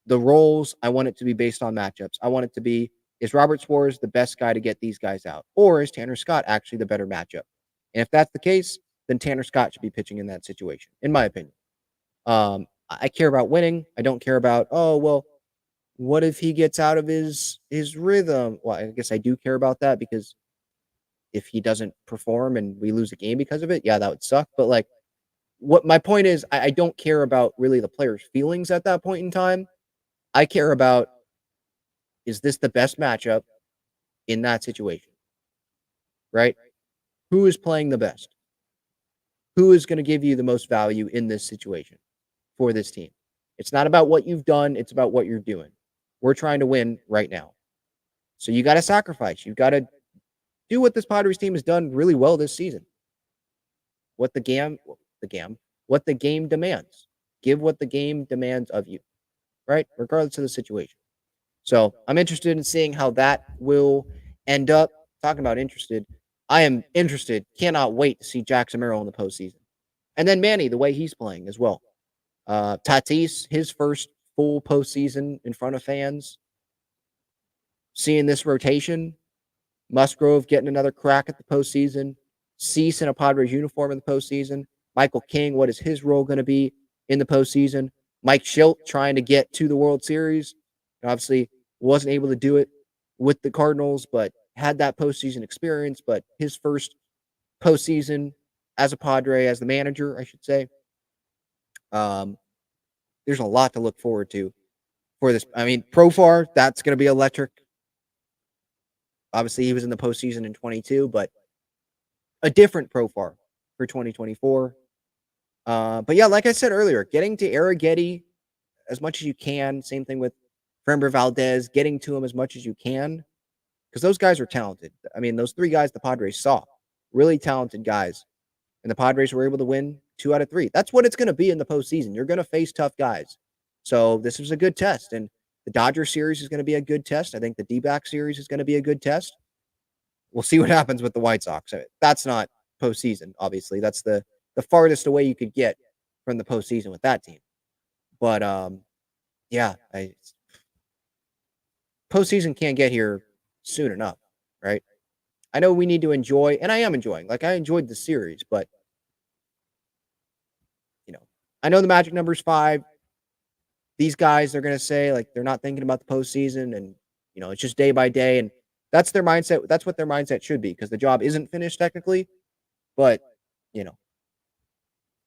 the roles. I want it to be based on matchups. I want it to be, is Robert Suarez the best guy to get these guys out? Or is Tanner Scott actually the better matchup? And if that's the case, then Tanner Scott should be pitching in that situation, in my opinion. I care about winning. I don't care about, what if he gets out of his rhythm? Well, I guess I do care about that, because if he doesn't perform and we lose a game because of it, yeah, that would suck. But what my point is, I don't care about really the player's feelings at that point in time. I care about, is this the best matchup in that situation? Right? Who is playing the best? Who is going to give you the most value in this situation for this team? It's not about what you've done. It's about what you're doing. We're trying to win right now. So you got to sacrifice. You've got to do what this Padres team has done really well this season. What the game demands. Give what the game demands of you, right? Regardless of the situation. So I'm interested in seeing how that will end up. Talking about interested, I am interested. Cannot wait to see Jackson Merrill in the postseason. And then Manny, the way he's playing as well. Tatis, his first full postseason in front of fans. Seeing this rotation, Musgrove getting another crack at the postseason. Cease in a Padres uniform in the postseason. Michael King, what is his role going to be in the postseason? Mike Schilt trying to get to the World Series. Obviously, wasn't able to do it with the Cardinals, but had that postseason experience. But his first postseason as a Padre, as the manager, I should say. There's a lot to look forward to for this. I mean, Profar, that's going to be electric. Obviously, he was in the postseason in 22, but a different Profar for 2024. But yeah, like I said earlier, getting to Arraez as much as you can. Same thing with Framber Valdez, getting to him as much as you can, because those guys are talented. I mean, those three guys the Padres saw, really talented guys, and the Padres were able to win 2 out of 3. That's what it's going to be in the postseason. You're going to face tough guys. So this was a good test, and the Dodgers series is going to be a good test. I think the D-back series is going to be a good test. We'll see what happens with the White Sox. That's not postseason, obviously. That's the farthest away you could get from the postseason with that team. But yeah, postseason can't get here soon enough, right? I know we need to enjoy, and I am enjoying. Like, I enjoyed the series, but I know the magic number is 5. These guys, they're going to say, like, they're not thinking about the postseason, and it's just day by day, and that's their mindset. That's what their mindset should be, because the job isn't finished technically, but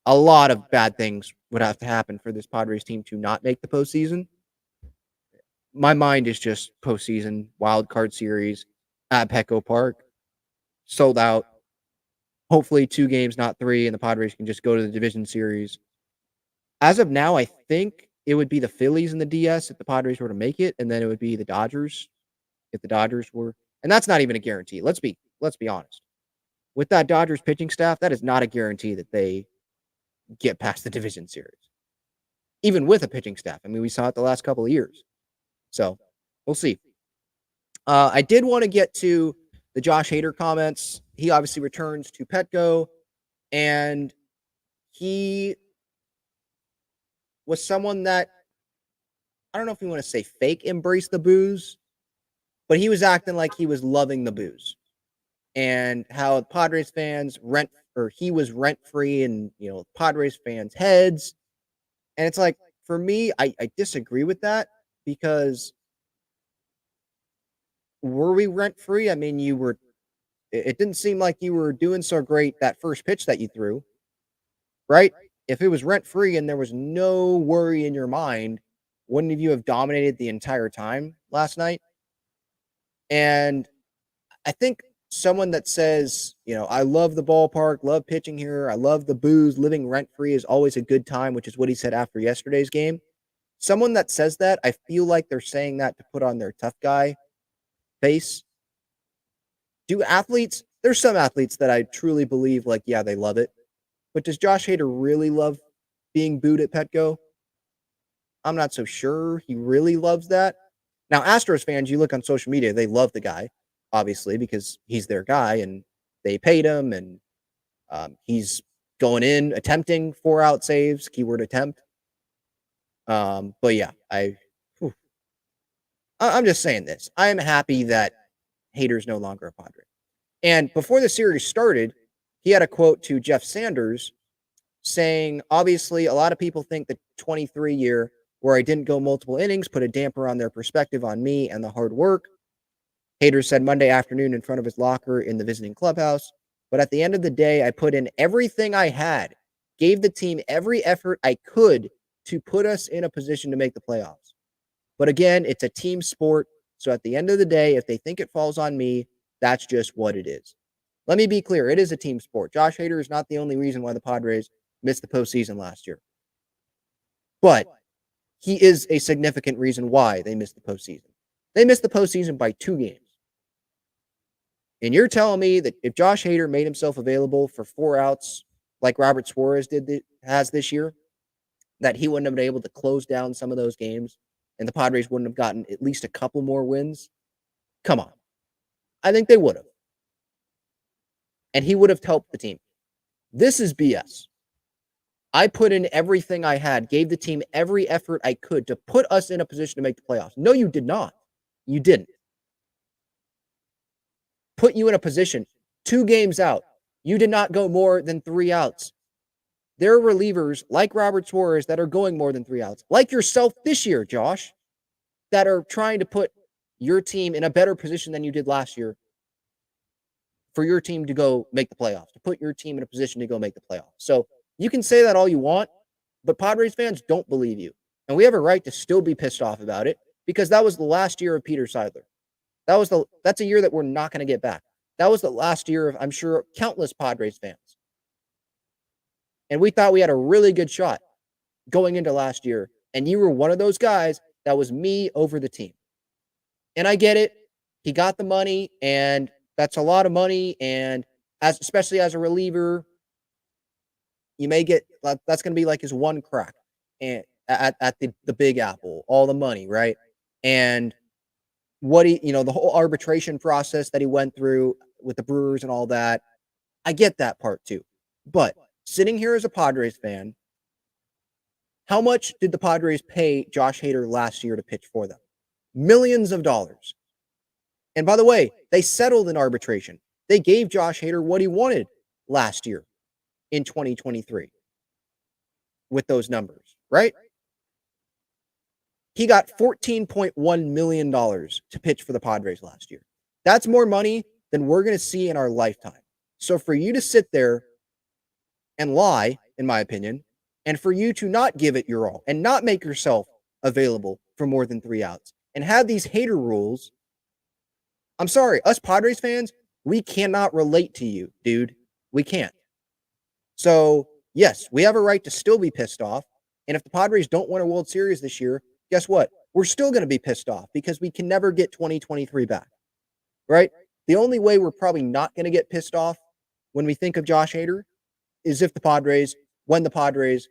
a lot of bad things would have to happen for this Padres team to not make the postseason. My mind is just postseason, wild card series at Petco Park, sold out. Hopefully 2 games, not 3, and the Padres can just go to the division series. As of now, I think it would be the Phillies and the DS if the Padres were to make it, and then it would be the Dodgers if the Dodgers were. And that's not even a guarantee. Let's be honest. With that Dodgers pitching staff, that is not a guarantee that they get past the division series. Even with a pitching staff. I mean, we saw it the last couple of years. So, we'll see. I did want to get to the Josh Hader comments. He obviously returns to Petco, and he was someone that, I don't know if you want to say fake embrace the booze, but he was acting like he was loving the booze, and how Padres fans he was rent-free in, Padres fans' heads. And it's like, for me, I disagree with that, because were we rent-free? I mean, it didn't seem like you were doing so great that first pitch that you threw, right? If it was rent-free and there was no worry in your mind, wouldn't you have dominated the entire time last night? And I think someone that says, I love the ballpark, love pitching here, I love the booze, living rent-free is always a good time, which is what he said after yesterday's game. Someone that says that, I feel like they're saying that to put on their tough guy face. There's some athletes that I truly believe, like, yeah, they love it. But does Josh Hader really love being booed at Petco? I'm not so sure he really loves that. Now, Astros fans, you look on social media, they love the guy, obviously, because he's their guy, and they paid him, and he's going in, attempting 4-out saves, keyword attempt. But yeah, I'm just saying this. I am happy that Hader's no longer a Padre. And before the series started, he had a quote to Jeff Sanders saying, obviously, a lot of people think the 23 year where I didn't go multiple innings put a damper on their perspective on me and the hard work. Hader said Monday afternoon in front of his locker in the visiting clubhouse, but at the end of the day, I put in everything I had, gave the team every effort I could to put us in a position to make the playoffs. But again, it's a team sport, so at the end of the day, if they think it falls on me, that's just what it is. Let me be clear, it is a team sport. Josh Hader is not the only reason why the Padres missed the postseason last year. But he is a significant reason why they missed the postseason. They missed the postseason by 2 games. And you're telling me that if Josh Hader made himself available for 4 outs like Robert Suarez has this year, that he wouldn't have been able to close down some of those games and the Padres wouldn't have gotten at least a couple more wins? Come on. I think they would have. And he would have helped the team. This is BS. I put in everything I had, gave the team every effort I could to put us in a position to make the playoffs. No, you did not. You didn't. put you in a position 2 games out. You did not go more than 3 outs. There are relievers like Robert Suarez that are going more than 3 outs, like yourself this year, Josh, that are trying to put your team in a better position than you did last year for your team to go make the playoffs, to put your team in a position to go make the playoffs. So you can say that all you want, but Padres fans don't believe you. And we have a right to still be pissed off about it because that was the last year of Peter Seidler. That's a year that we're not going to get back. That was the last year of, I'm sure, countless Padres fans. And we thought we had a really good shot going into last year. And you were one of those guys that was me over the team. And I get it. He got the money, and that's a lot of money. And especially as a reliever, you may get, that's going to be like his one crack and at the Big Apple, all the money, right? And what the whole arbitration process that he went through with the Brewers and all that, I get that part too. But sitting here as a Padres fan, how much did the Padres pay Josh Hader last year to pitch for them? Millions of dollars. And by the way, they settled in arbitration. They gave Josh Hader what he wanted last year in 2023 with those numbers, right? He got $14.1 million to pitch for the Padres last year. That's more money than we're going to see in our lifetime. So for you to sit there and lie, in my opinion, and for you to not give it your all and not make yourself available for more than 3 outs and have these Hader rules, I'm sorry, us Padres fans, we cannot relate to you, dude. We can't. So, yes, we have a right to still be pissed off. And if the Padres don't win a World Series this year, guess what? We're still going to be pissed off because we can never get 2023 back, right? The only way we're probably not going to get pissed off when we think of Josh Hader is if when the Padres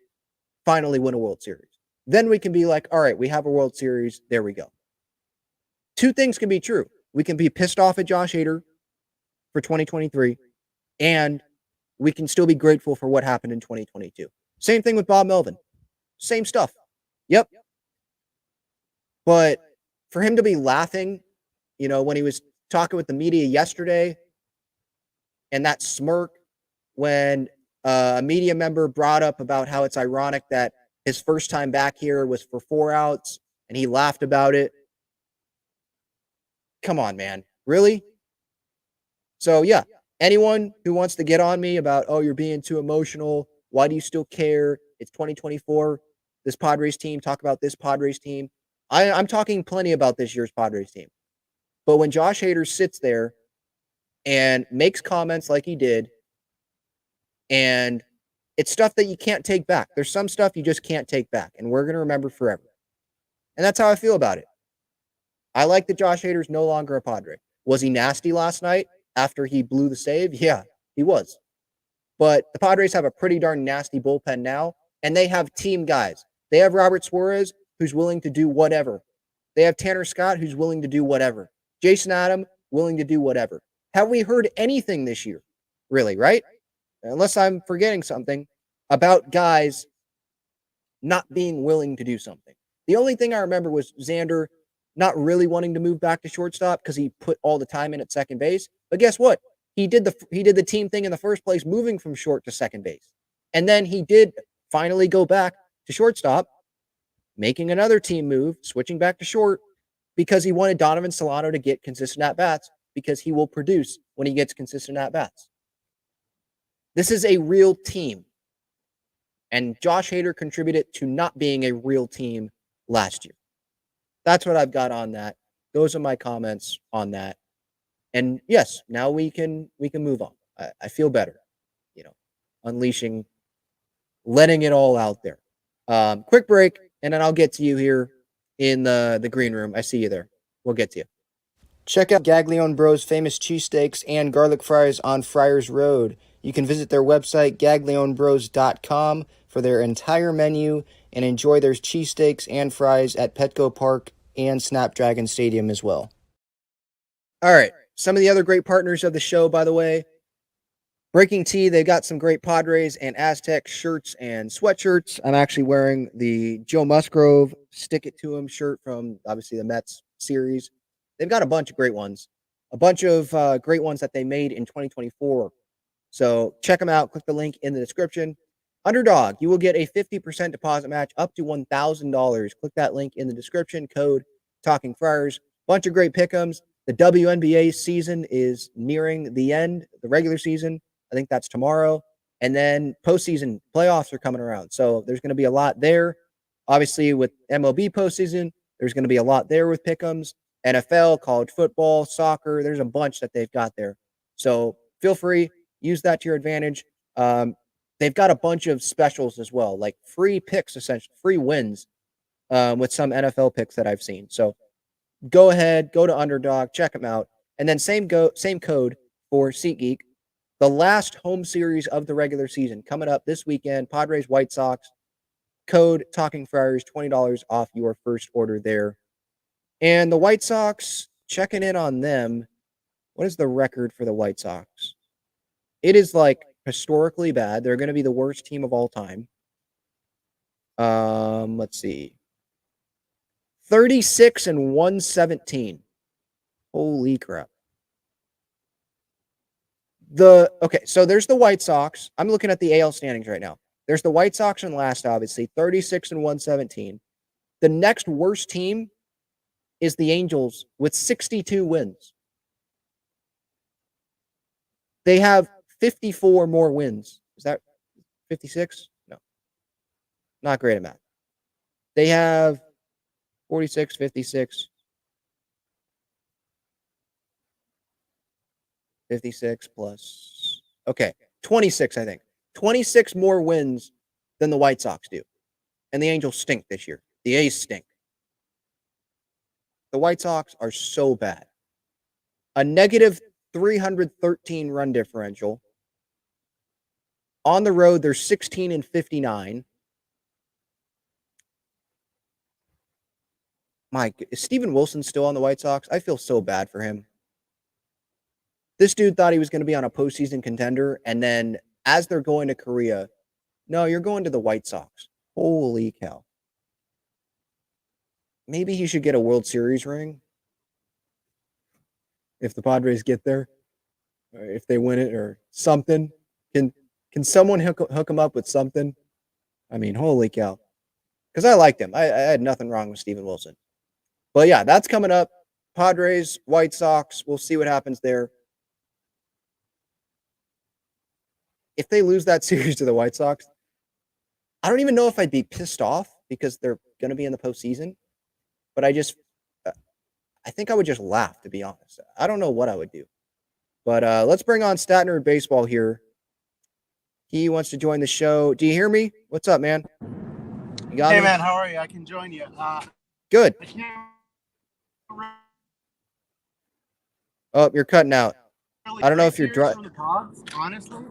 finally win a World Series. Then we can be like, all right, we have a World Series. There we go. 2 things can be true. We can be pissed off at Josh Hader for 2023, and we can still be grateful for what happened in 2022. Same thing with Bob Melvin. Same stuff. Yep. But for him to be laughing, when he was talking with the media yesterday, and that smirk when a media member brought up about how it's ironic that his first time back here was for 4 outs, and he laughed about it. Come on, man. Really? So, yeah, anyone who wants to get on me about, oh, you're being too emotional, why do you still care? It's 2024. This Padres team, talk about this Padres team. I'm talking plenty about this year's Padres team. But when Josh Hader sits there and makes comments like he did, and it's stuff that you can't take back. There's some stuff you just can't take back, and we're going to remember forever. And that's how I feel about it. I like that Josh Hader's no longer a Padre. Was he nasty last night after he blew the save? Yeah, he was. But the Padres have a pretty darn nasty bullpen now, and they have team guys. They have Robert Suarez, who's willing to do whatever. They have Tanner Scott, who's willing to do whatever. Jason Adam, willing to do whatever. Have we heard anything this year? Really, right? Unless I'm forgetting something about guys not being willing to do something. The only thing I remember was Xander not really wanting to move back to shortstop because he put all the time in at second base. But guess what? He did the team thing in the first place, moving from short to second base. And then he did finally go back to shortstop, making another team move, switching back to short because he wanted Donovan Solano to get consistent at-bats because he will produce when he gets consistent at-bats. This is a real team. And Josh Hader contributed to not being a real team last year. That's what I've got on that. Those are my comments on that. And yes, now we can move on. I feel better, unleashing, letting it all out there. Quick break, and then I'll get to you here in the green room. I see you there. We'll get to you. Check out Gaglione Bros' famous cheesesteaks and garlic fries on Friars Road. You can visit their website, gaglionebros.com, for their entire menu and enjoy their cheesesteaks and fries at Petco Park and Snapdragon Stadium as well. All right, some of the other great partners of the show, by the way. Breaking Tea, they got some great Padres and Aztec shirts and sweatshirts. I'm actually wearing the Joe Musgrove Stick It To Him shirt from, obviously, the Mets series. They've got a bunch of great ones. a bunch of great ones that they made in 2024. So check them out. Click the link in the description. Underdog, you will get a 50% deposit match up to $1,000. Click that link in the description. Code Talking Friars. Bunch of great pick'ems. The WNBA season is nearing the end. The regular season, I think that's tomorrow. And then postseason playoffs are coming around. So there's going to be a lot there. Obviously, with MLB postseason, there's going to be a lot there with pick'ems. NFL, college football, soccer. There's a bunch that they've got there. So feel free, use that to your advantage. They've got a bunch of specials as well, like free picks, essentially free wins with some NFL picks that I've seen. So go ahead, go to Underdog, check them out, and then same code for SeatGeek. The last home series of the regular season coming up this weekend. Padres, White Sox. Code Talking Friars, $20 off your first order there. And the White Sox, checking in on them. What is the record for the White Sox? It is like historically bad. They're going to be the worst team of all time. Let's see. 36-117. Holy crap. Okay, so there's the White Sox. I'm looking at the AL standings right now. There's the White Sox in last, obviously, 36-117. The next worst team is the Angels with 62 wins. They have 54 more wins. Is that 56? No. Not great at math. They have 46, 56, 56 plus. Okay, 26, I think. 26 more wins than the White Sox do. And the Angels stink this year. The A's stink. The White Sox are so bad. A negative 313 run differential. On the road, they're 16-59. Mike, is Steven Wilson still on the White Sox? I feel so bad for him. This dude thought he was going to be on a postseason contender, and then as they're going to Korea, no, you're going to the White Sox. Holy cow. Maybe he should get a World Series ring if the Padres get there, or if they win it or something. Can someone hook him up with something? I mean, holy cow. Because I liked him. I had nothing wrong with Steven Wilson. But yeah, that's coming up. Padres, White Sox. We'll see what happens there. If they lose that series to the White Sox, I don't even know if I'd be pissed off because they're going to be in the postseason. But I think I would just laugh, to be honest. I don't know what I would do. But let's bring on Statner Baseball here. He wants to join the show. Do you hear me? What's up, man? You got Hey, me? man, how are you? I can join you. Good. I can't Oh, you're cutting out. really I don't know if you're from the Pods, honestly.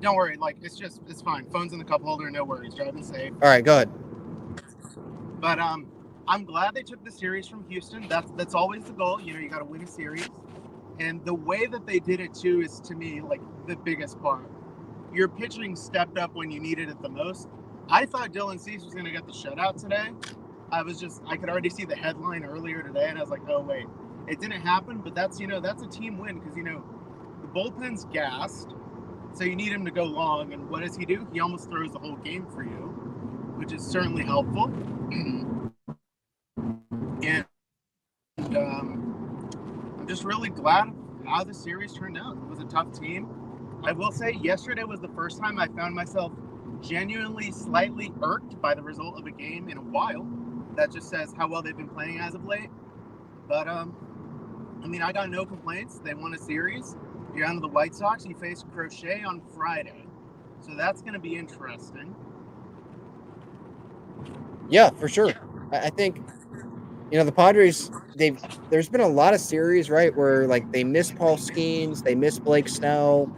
Don't worry. Like, it's fine. Phone's in the cup holder. No worries. Driving safe. All right, go ahead. But I'm glad they took the series from Houston. That's always the goal. You know, you got to win a series. And the way that they did it, too, is, to me, like, the biggest part. Your pitching stepped up when you needed it the most. I thought Dylan Cease was going to get the shutout today. I could already see the headline earlier today, and I was like, oh, wait. It didn't happen, but that's a team win because, the bullpen's gassed, so you need him to go long. And what does he do? He almost throws the whole game for you, which is certainly helpful. And I'm just really glad how the series turned out. It was a tough team. I will say yesterday was the first time I found myself genuinely slightly irked by the result of a game in a while. That just says how well they've been playing as of late. But, I got no complaints. They won a series. You're on to the White Sox. You face Crochet on Friday. So that's going to be interesting. Yeah, for sure. I think, the Padres, there's been a lot of series, right, where, like, they miss Paul Skeens, they miss Blake Snell,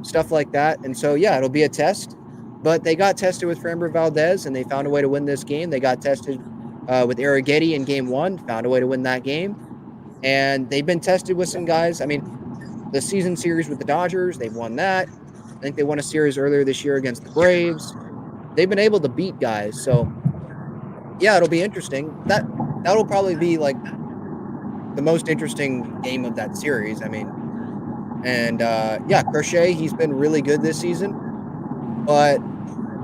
stuff like that. And so, yeah, it'll be a test. But they got tested with Framber Valdez, and they found a way to win this game. They got tested with Arraez in Game 1, found a way to win that game. And they've been tested with some guys. I mean, the season series with the Dodgers, they've won that. I think they won a series earlier this year against the Braves. They've been able to beat guys. So, yeah, it'll be interesting. That'll probably be, like, the most interesting game of that series. I mean, and yeah, Crochet, he's been really good this season, but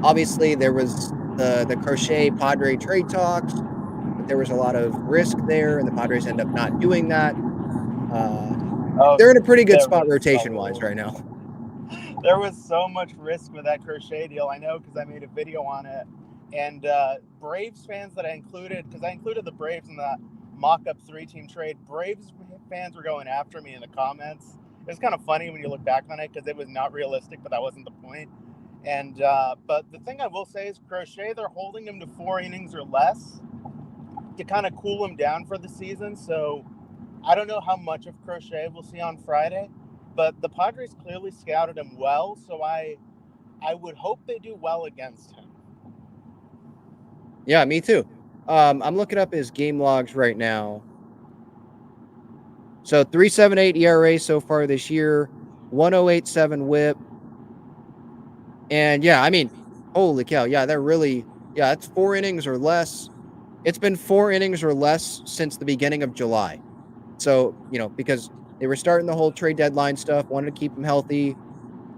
obviously there was the Crochet Padre trade talks, but there was a lot of risk there, and the Padres end up not doing that. Oh, They're in a pretty good there spot was rotation wise right now. there was so much risk with that Crochet deal. I know because I made a video on it, and Braves fans that I included, because I included the Braves in the mock-up 3-team trade. Braves fans were going after me in the comments. It was kind of funny when you look back on it because it was not realistic, but that wasn't the point. And but the thing I will say is Crochet, they're holding him to 4 innings or less to kind of cool him down for the season. So I don't know how much of Crochet we'll see on Friday, but the Padres clearly scouted him well. So I would hope they do well against him. Yeah, me too. I'm looking up his game logs right now. So 3.78 ERA so far this year, 1.087 WHIP. And yeah, I mean, holy cow. Yeah, it's 4 innings or less. It's been 4 innings or less since the beginning of July. So, because they were starting the whole trade deadline stuff, wanted to keep him healthy.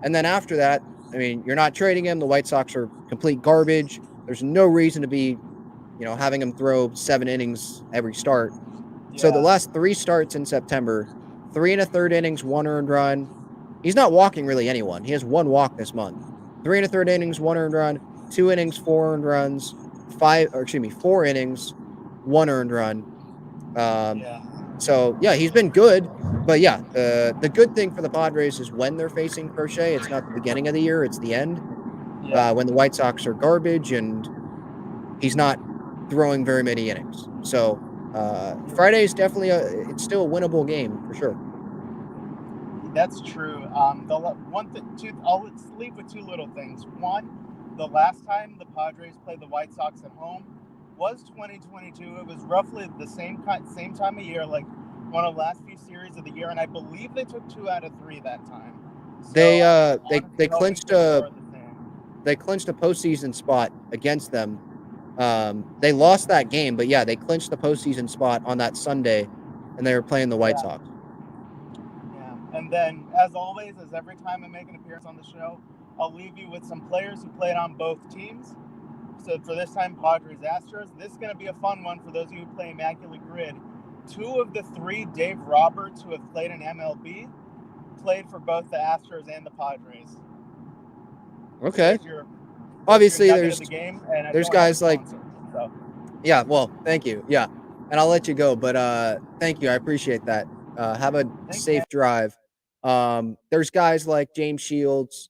And then after that, I mean, you're not trading him. The White Sox are complete garbage. There's no reason to be, having him throw 7 innings every start. Yeah. So the last 3 starts in September, 3 1/3 innings, 1 earned run. He's not walking really anyone. He has 1 walk this month. 3 1/3 innings, 1 earned run, 2 innings, 4 earned runs, 4 innings, 1 earned run. So yeah, he's been good. But yeah, the good thing for the Padres is when they're facing Crochet, it's not the beginning of the year, it's the end. When the White Sox are garbage and he's not throwing very many innings. So Friday is definitely it's still a winnable game for sure. That's true. I'll leave with 2 little things. One, the last time the Padres played the White Sox at home was 2022. It was roughly the same time of year, like one of the last few series of the year, and I believe they took 2 out of 3 that time. So they clinched a postseason spot against them. They lost that game, but yeah, they clinched the postseason spot on that Sunday, and they were playing the White Sox. Yeah, and then as always, as every time I make an appearance on the show, I'll leave you with some players who played on both teams. So for this time, Padres Astros. This is going to be a fun one for those of you who play Immaculate Grid. 2 of the 3 Dave Roberts who have played in MLB played for both the Astros and the Padres. Okay. So obviously, there's guys like. So. Yeah. Well, thank you. Yeah, and I'll let you go, but thank you. I appreciate that. Have a safe drive. There's guys like James Shields.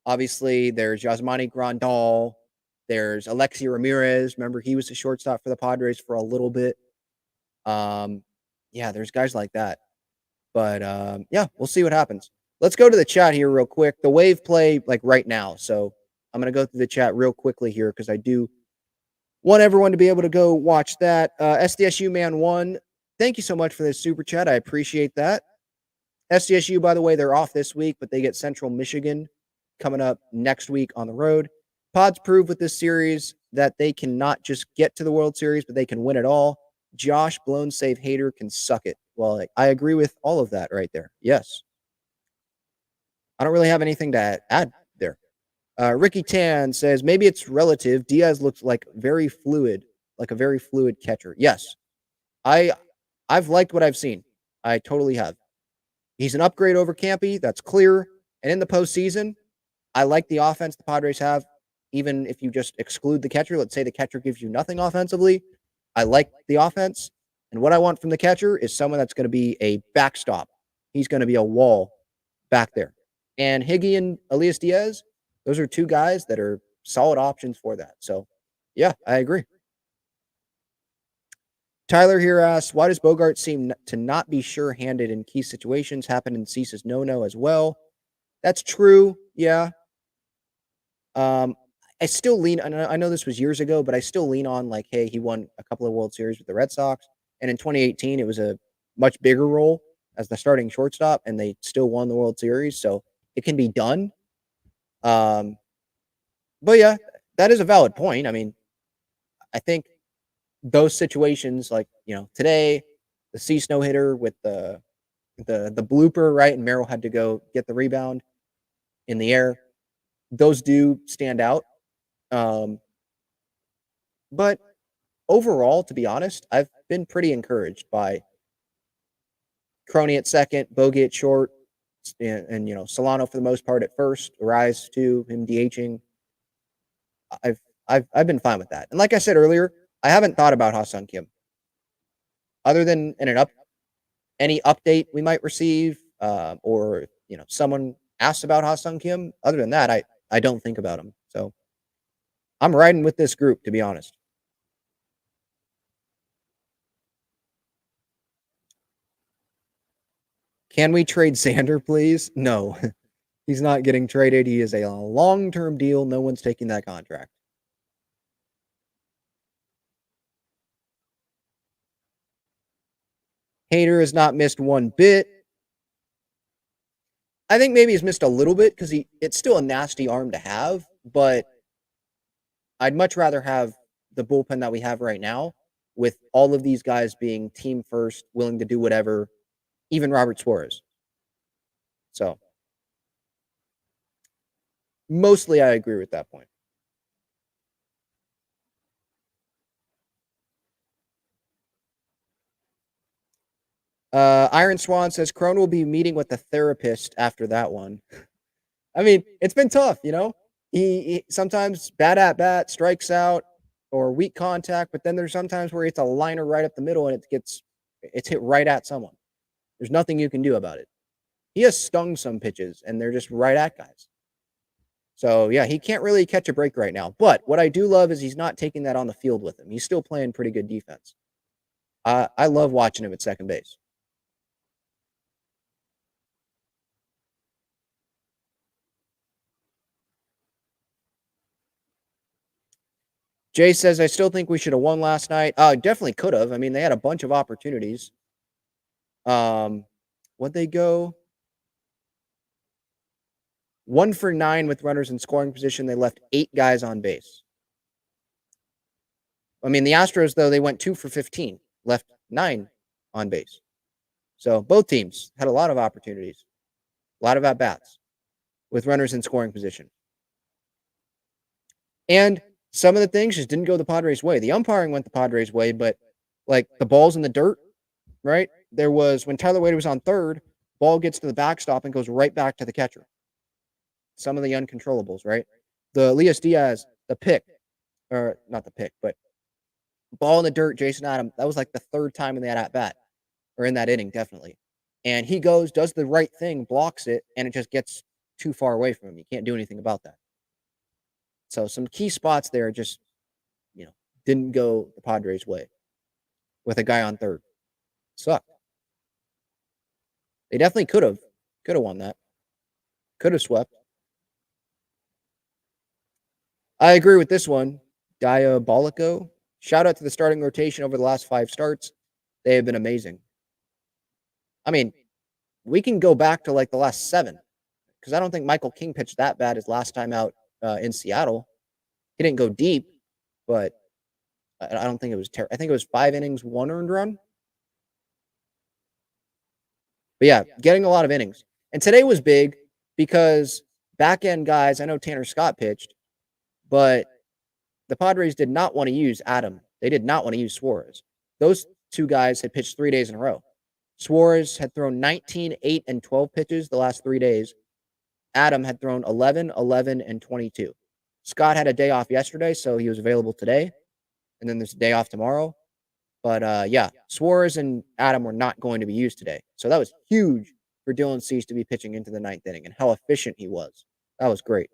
Obviously, there's Yasmani Grandal. There's Alexi Ramirez. Remember, he was the shortstop for the Padres for a little bit. Yeah, there's guys like that. But yeah, we'll see what happens. Let's go to the chat here real quick. The Wave play like right now. So I'm going to go through the chat real quickly here because I do want everyone to be able to go watch that. SDSU Man 1, thank you so much for this super chat. I appreciate that. SDSU, by the way, they're off this week, but they get Central Michigan coming up next week on the road. Pods prove with this series that they can not just get to the World Series, but they can win it all. Josh Blown Save Hater can suck it. Well, I agree with all of that right there. Yes. I don't really have anything to add there. Ricky Tan says, maybe it's relative. Diaz looks like a very fluid catcher. Yes. I've liked what I've seen. I totally have. He's an upgrade over Campy. That's clear. And in the postseason, I like the offense the Padres have. Even if you just exclude the catcher, let's say the catcher gives you nothing offensively. I like the offense. And what I want from the catcher is someone that's going to be a backstop. He's going to be a wall back there. And Higgy and Elias Diaz, those are 2 guys that are solid options for that. So, yeah, I agree. Tyler here asks, why does Bogart seem to not be sure-handed in key situations? Happened in Cease's no-no as well. That's true, yeah. I still lean, I know this was years ago, but I still lean on like, hey, he won a couple of World Series with the Red Sox. And in 2018, it was a much bigger role as the starting shortstop, and they still won the World Series. So it can be done. But yeah, that is a valid point. I mean, I think those situations like, today, Cease no hitter with the blooper, right? And Merrill had to go get the rebound in the air. Those do stand out. But overall, to be honest, I've been pretty encouraged by Crony at second, Bogey at short, and Solano for the most part at first, Arraez too, him DHing. I've been fine with that. And like I said earlier, I haven't thought about Ha-Seong Kim. Other than any update we might receive, or someone asks about Ha-Seong Kim, other than that, I don't think about him. So I'm riding with this group, to be honest. Can we trade Xander, please? No. He's not getting traded. He is a long-term deal. No one's taking that contract. Hader has not missed one bit. I think maybe he's missed a little bit because it's still a nasty arm to have, but I'd much rather have the bullpen that we have right now with all of these guys being team first, willing to do whatever, even Robert Suarez. So mostly I agree with that point. Iron Swan says Crone will be meeting with the therapist after that one. I mean, it's been tough, He sometimes bad at bat, strikes out, or weak contact, but then there's sometimes where it's a liner right up the middle and it's hit right at someone. There's nothing you can do about it. He has stung some pitches, and they're just right at guys. So, yeah, he can't really catch a break right now. But what I do love is he's not taking that on the field with him. He's still playing pretty good defense. I love watching him at second base. Jay says, I still think we should have won last night. Definitely could have. I mean, they had a bunch of opportunities. What'd they go? 1 for 9 with runners in scoring position. They left 8 guys on base. I mean, the Astros, though, they went 2 for 15, left 9 on base. So both teams had a lot of opportunities, a lot of at-bats with runners in scoring position. And some of the things just didn't go the Padres' way. The umpiring went the Padres' way, but like the balls in the dirt, right? There was, when Tyler Wade was on third, ball gets to the backstop and goes right back to the catcher. Some of the uncontrollables, right? The Elias Diaz, the pick, or not the pick, but ball in the dirt, Jason Adam, that was like the third time in that at-bat, or in that inning, definitely. And he goes, does the right thing, blocks it, and it just gets too far away from him. You can't do anything about that. So some key spots there just, didn't go the Padres' way with a guy on third. Sucked. They definitely could have won that. Could have swept. I agree with this one. Diabolico. Shout out to the starting rotation over the last 5 starts. They have been amazing. I mean, we can go back to like the last 7 because I don't think Michael King pitched that bad his last time out in Seattle. He didn't go deep, but I don't think it was terrible. I think it was 5 innings, 1 earned run. But yeah, getting a lot of innings. And today was big because back-end guys, I know Tanner Scott pitched, but the Padres did not want to use Adam. They did not want to use Suarez. Those 2 guys had pitched 3 days in a row. Suarez had thrown 19, 8, and 12 pitches the last 3 days. Adam had thrown 11, 11, and 22. Scott had a day off yesterday, so he was available today. And then there's a day off tomorrow. But, yeah, Suarez and Adam were not going to be used today. So that was huge for Dylan Cease to be pitching into the 9th inning and how efficient he was. That was great.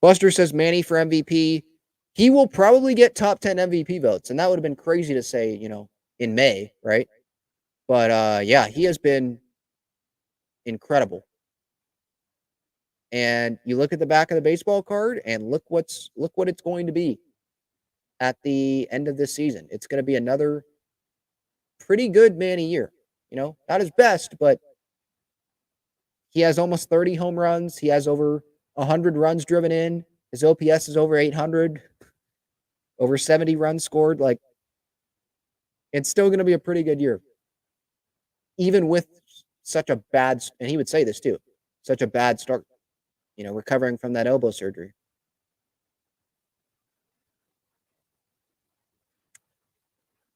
Buster says Manny for MVP. He will probably get top 10 MVP votes. And that would have been crazy to say, in May, right? But, yeah, he has been incredible. And you look at the back of the baseball card and look what it's going to be at the end of this season. It's going to be another pretty good Manny year. Not his best, but he has almost 30 home runs. He has over 100 runs driven in. His OPS is over 800, over 70 runs scored. Like, it's still going to be a pretty good year. Even with such a bad, and he would say this too, such a bad start, recovering from that elbow surgery.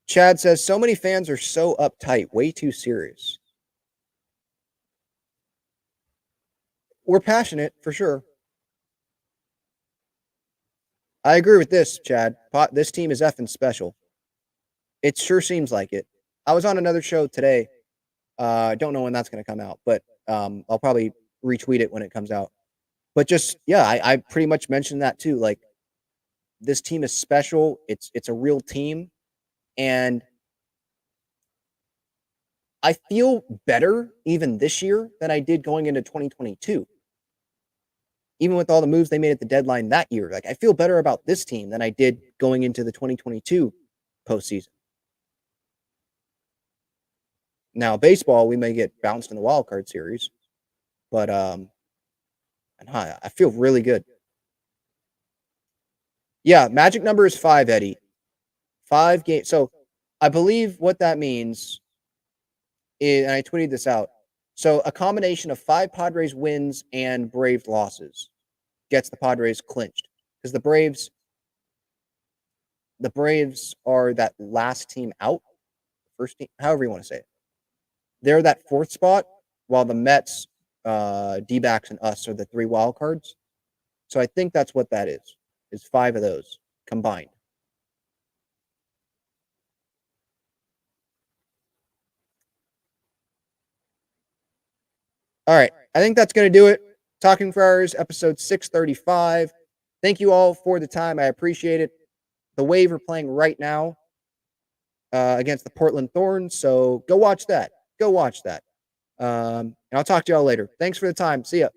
Chad says, so many fans are so uptight, way too serious. We're passionate, for sure. I agree with this, Chad. This team is effing special. It sure seems like it. I was on another show today. I don't know when that's going to come out, but I'll probably retweet it when it comes out. But just, yeah, I pretty much mentioned that too. Like, this team is special. It's a real team. And I feel better even this year than I did going into 2022. Even with all the moves they made at the deadline that year, like, I feel better about this team than I did going into the 2022 postseason. Now, baseball, we may get bounced in the wild card series, but I feel really good. Yeah, magic number is 5, Eddie. 5 games. So I believe what that means is, and I tweeted this out. So a combination of 5 Padres wins and Braves losses gets the Padres clinched, because the Braves are that last team out, first team, however you want to say it. They're that 4th spot, while the Mets, D-backs, and us are the 3 wild cards. So I think that's what that is 5 of those combined. All right. I think that's going to do it. Talking Friars, episode 635. Thank you all for the time. I appreciate it. The Wave are playing right now against the Portland Thorns, so go watch that. And I'll talk to y'all later. Thanks for the time. See ya.